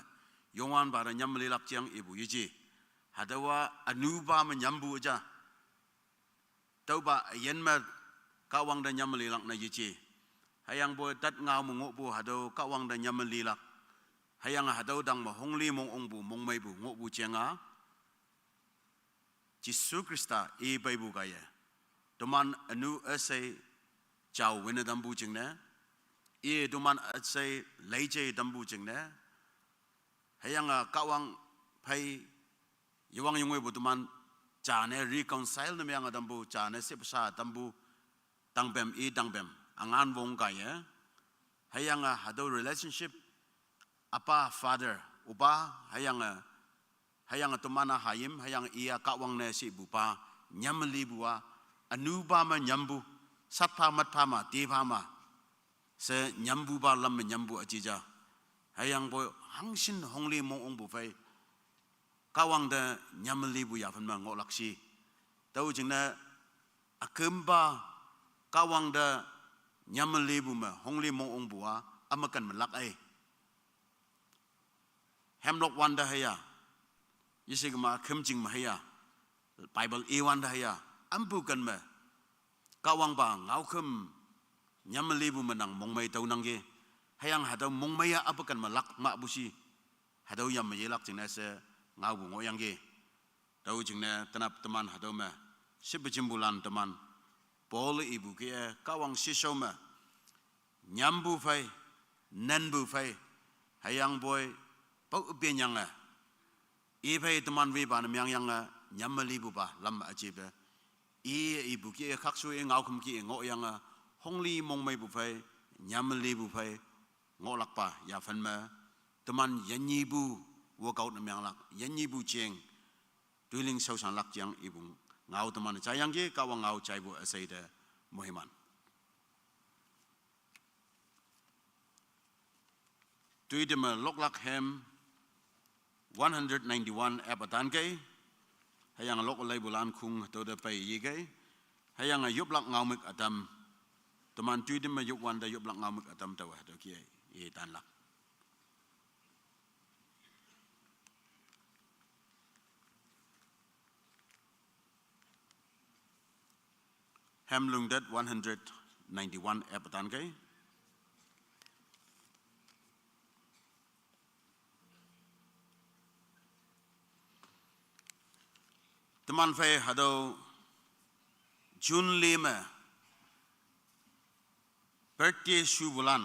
Yongwan pada nyam lelak ciang ibu yuji. Hadawa anuba menyambu aja. Tahu ba yen mer kawang dan nyam lelak na yuji. Hayang boy tat ngau mengobu hadau kawang dan nyam lelak. Hayang hadau dang mahongli mong ongbu mong mai bu ngobu cianga. Jisu Krista bai bu kaya. Teman anu asai jauh wena dambu cingna. Teman asai leje dambu cingna. Hayang kawang pai yawang yungwe bu teman jane reconcile na yang dambu jane sepsa dambu tangbem tangbem angan wong kaya. Hayang hado relationship apa father uba hayang teman hayim hayang ia kawang na si bupa nyamli bua anuba ma nyambu satpa matpama tepama se nyambu ba lam nyambu ajija. Hayang boy hangsin hongli mong ong bu fai kawang da nyamli bu ya fan ma ngolak si tau jingna akemba kawang da nyamli bu ma hongli mong ong bu a amakan melak ai hemlok wanda haya yisigma kemjing ma haya Bible e wanda haya ambukan ma kawang ba ngau kem nyamli bu menang mong mai tau nangge. Hayang hadau mong maya apakan malak mak busi hadau yam mayelak jingna se ngau bu ngoyang ge tau jingna tenap teman hadau ma sibejimbulan teman pol ibu ke kawang sisau ma nyambu fai nanbu fai hayang boy pau benyang fai teman we ban myang yang nyamali bu ba lam ajibe ibu ke khaksu ngau kum ki ngoyang hongli mong mai bu fai nyamali bu fai ngolak pa ya fan ma teman yanyi bu workout na myang lak yanyi bu cheng duiling sau san lak jiang ibu ngau teman chayang ge kawang ngau chai bu asai de muhiman tui de ma lok lak hem 191 apatan ke hayang lok lai bulan khung to de pai yi ke hayang yup lak ngau mik adam teman tui de ma yup wan da yup lak ngau mik adam tawa do ki ye tan lak hem lung dat 191 apatan ke teman fai hado Jun 5 birthday shu bulan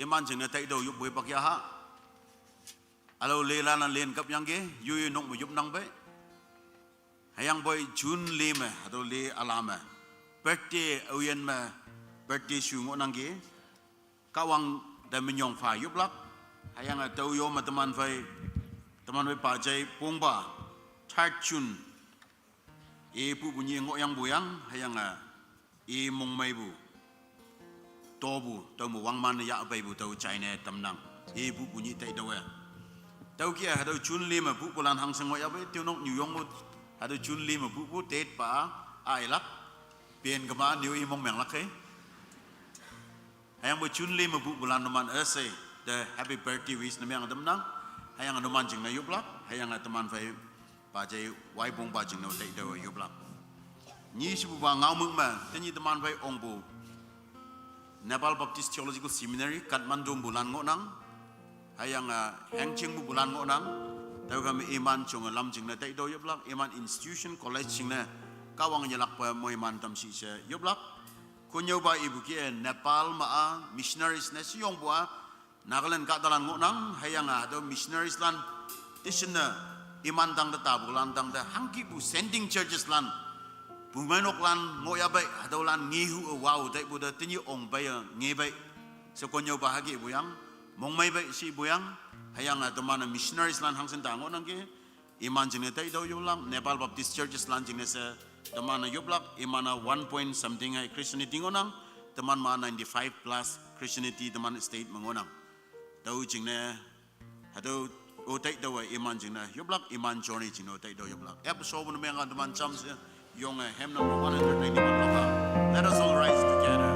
iman jeng tai do yup boy pak ya ha alo le la nan len kap yang ge yu nok mo yup nang be hayang boy Jun 5 hado le alama birthday oyen ma birthday shu ngo nang ge kawang da menyong fa yup lak hayang tau yo ma teman fai pa jai pongba chart chun pu bunyi ngo yang buyang hayang mong mai bu tobu tau mu wang man ya bai bu tau china tamnang pu bunyi tai dawe tau kia hado chun 5 bu bulan hang seng ngo ya bai tiu nok new yong mu hado chun 5 bu tet pa ai lak pien kama new mong meng lak he hayang bu chun 5 bu bulan man ase the happy birthday wish na meng tamnang hayang anuman jing na yuplak hayang teman fai ba je wai bong ba jing no tai do yo blak ni shi bu ba ngau mung ma tini teman bai ong bu Nepal Baptist Theological Seminary Kathmandu bulan ngonang hayang heng ching bu bulan ngonang tau kami iman chung lam jing na tai do yo blak iman institution college jing na kawang yelak pa mo iman tam si se yo blak kunyo ba ibu ki Nepal ma missionaries na siyong bua Nagaland kadalan ngonang hayang do missionaries lan tisna iman tang da bulan tang da hangki bu sending churches lan bumanok lan ngoya bai adolan ngihu wow dai bu da tinyi ong bai ngi bai so konyo bahagi buyang mong mai bai si buyang hayang da mana missionaries lan hangsen da ngonang ke iman jine tai do yulang Nepal Baptist Churches lan jine se da mana yublak imana 1 point something ai Christianity ngonang teman ma 95 plus Christianity teman state mengonang tau jine hado o tai do iman jine yublak iman journey jino tai do yublak episode no menga teman cham se Young hymn number 191. Let us all rise together.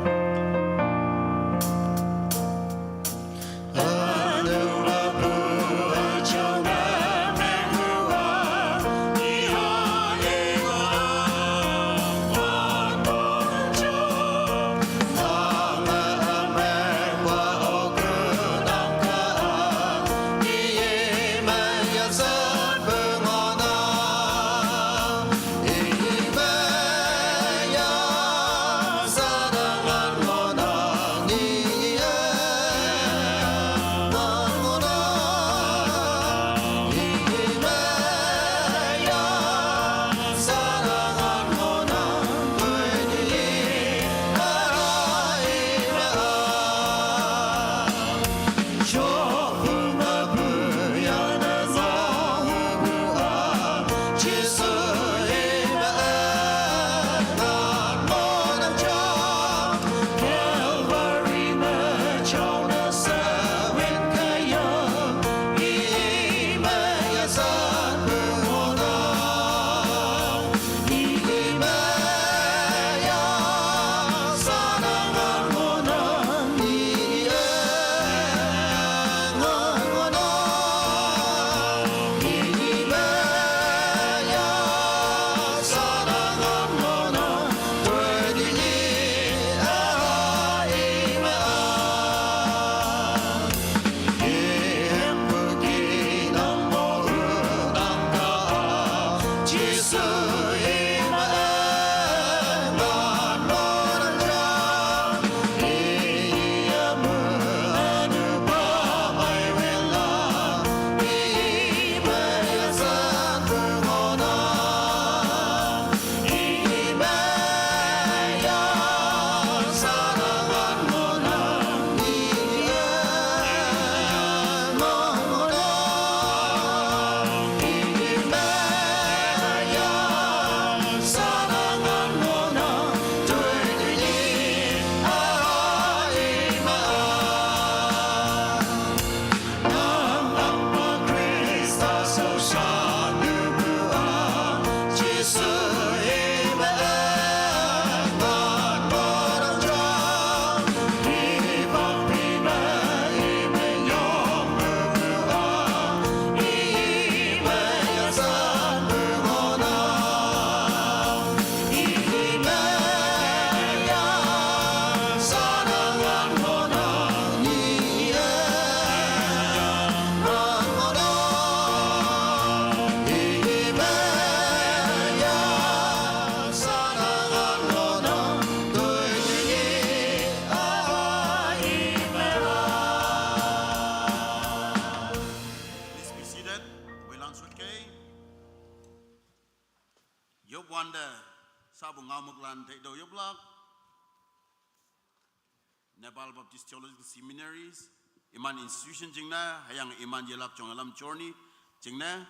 Nepal Baptist Theological Seminaries, iman institution jingna, hayang iman jelak chong alam journey jingna,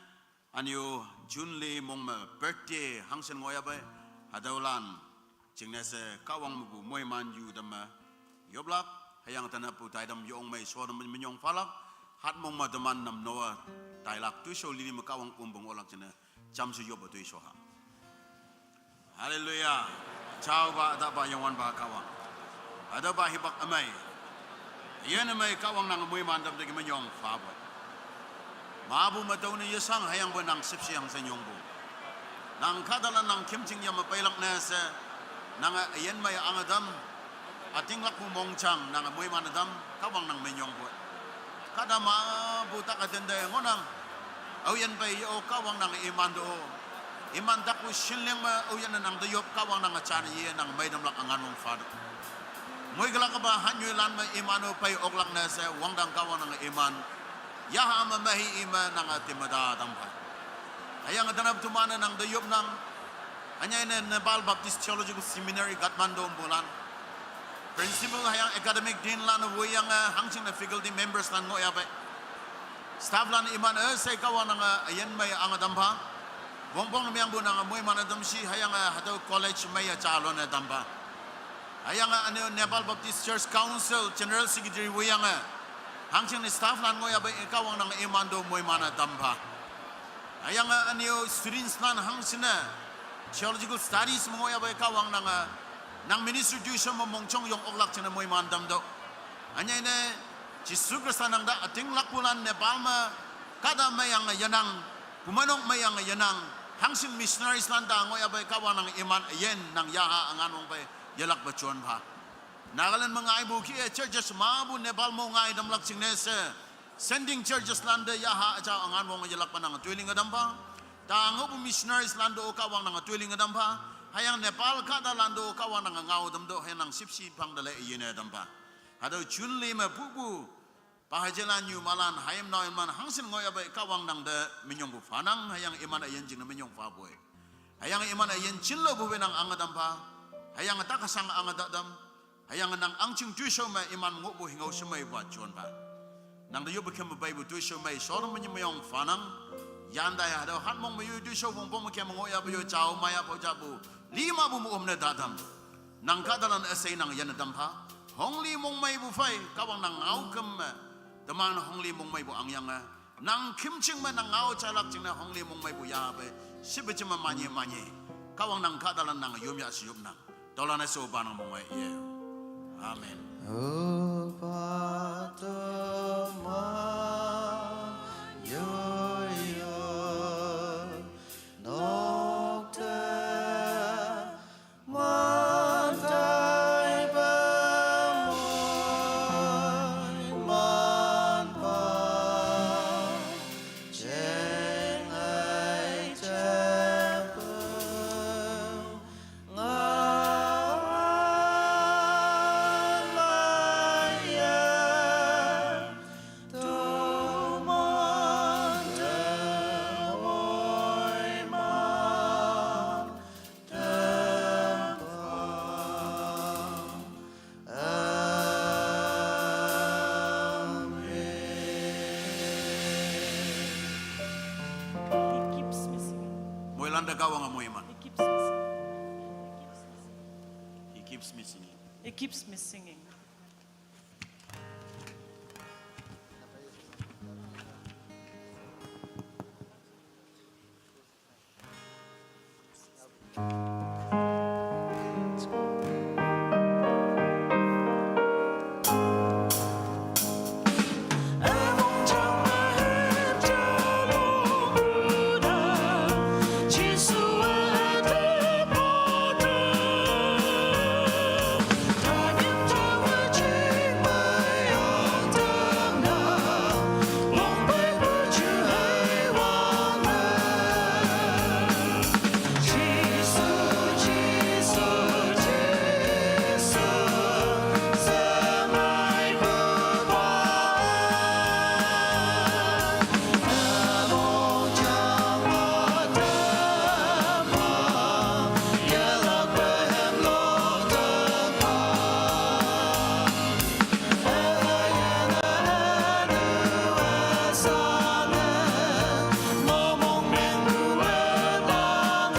anyo June le mong birthday hangsen ngoya bay, hadaulan jingna se kawang mubu moy man yu dama yoblak, hayang tanah putai dam yong may suara menyong falak, hat mong madaman nam noa tailak tu show lini makawang pumbong olak jina jam su yoba tu isoha. Hallelujah. Ciao ba da ba yongwan ba kawang. Ada ba hibak amay. Yan amay kawang nang muy mandam de menyong fa boy. Mabu matawni yasang hayang ba nang sipsi ang senyong bu. Nang kadalan nang kimching yam pailak na sa nang ayen may angadam ating lakmu mongchang nang moy manadam kawang nang menyong bu. Kada mabuta katenda ngonang ayen bay o kawang nang imando iman daku shinleng ma ayen nang dayop kawang nang achani ye nang may damlak anganong fado. Moy galak ba hanyo lan ma imano pay oklak na sa wangdang kawang nang iman yaha ama mahi ima nang atimada dampa. Ayang adanab tumana nang dayop nang anya ina Nepal Baptist Theological Seminary Kathmandu bulan. Principal hayang academic dean lan wuyang hangsing na faculty members lan ngo yabe. Staff lan iman say kawang nang ayen may angadampa. Wongpong namiyang bu nang moy manadam si hayang hataw college may chalon na dampa. Hayang ano Nepal Baptist Church Council General Secretary wuyang hangsing ni staff lan ngo yabe kawang nang imando moy manadampa. Hayang ano students lan hangsing na theological studies mo yabe kawang nang ministry tuition mo mongchong yung oglak chana moy mandam do. Anya ine Jisu Krista nang da ating lakpulan Nepal ma kada mayang yanang kumanong mayang yanang hangsing missionaries lan da ngoy abay kawang nang iman yen nang yaha ang anong bay yalak bachuan ba. Nagalan mga ibu ki churches mabu Nepal mo ngay damlak singnes sending churches lan da yaha aja ang anong yalak pa nang tuiling adam ba. Tango po missionaries lando kawang nang tuiling adam ba. Hayang Nepal kada lando kawang nang ngaw damdo hayang sipsi pang dala iyen adam ba. Hado chunli ma pupu pahajalan yu malan hayam na iman hangsin ngoy abay kawang nang da minyong bu fanang hayang iman ayen jing na minyong fa boy. Hayang iman ayen chinlo bu benang angadam pa. Hayang takasang angadam. Hayang nang angching tuition ma iman ngubu hingaw sumay ba chuan ba. Nang da yu bekem bay bu tuition may solom minyong fanang yanda ya hado hat mong mayu tuition mong pong kem ngoy abay chao maya po jabu. Lima bu mu na dadam. Nang kadalan asay nang yan adam pa. Hongli mong may bu fay kawang nang ngaw kem daman hongli mong may bu ang yang nang kimching man nang ngaw chalak ching na hongli mong may bu yabe sibichim manye kawang nang kadalan nang yumya siyum nang dolan na so banang mong may ye. Amen. He keeps me singing.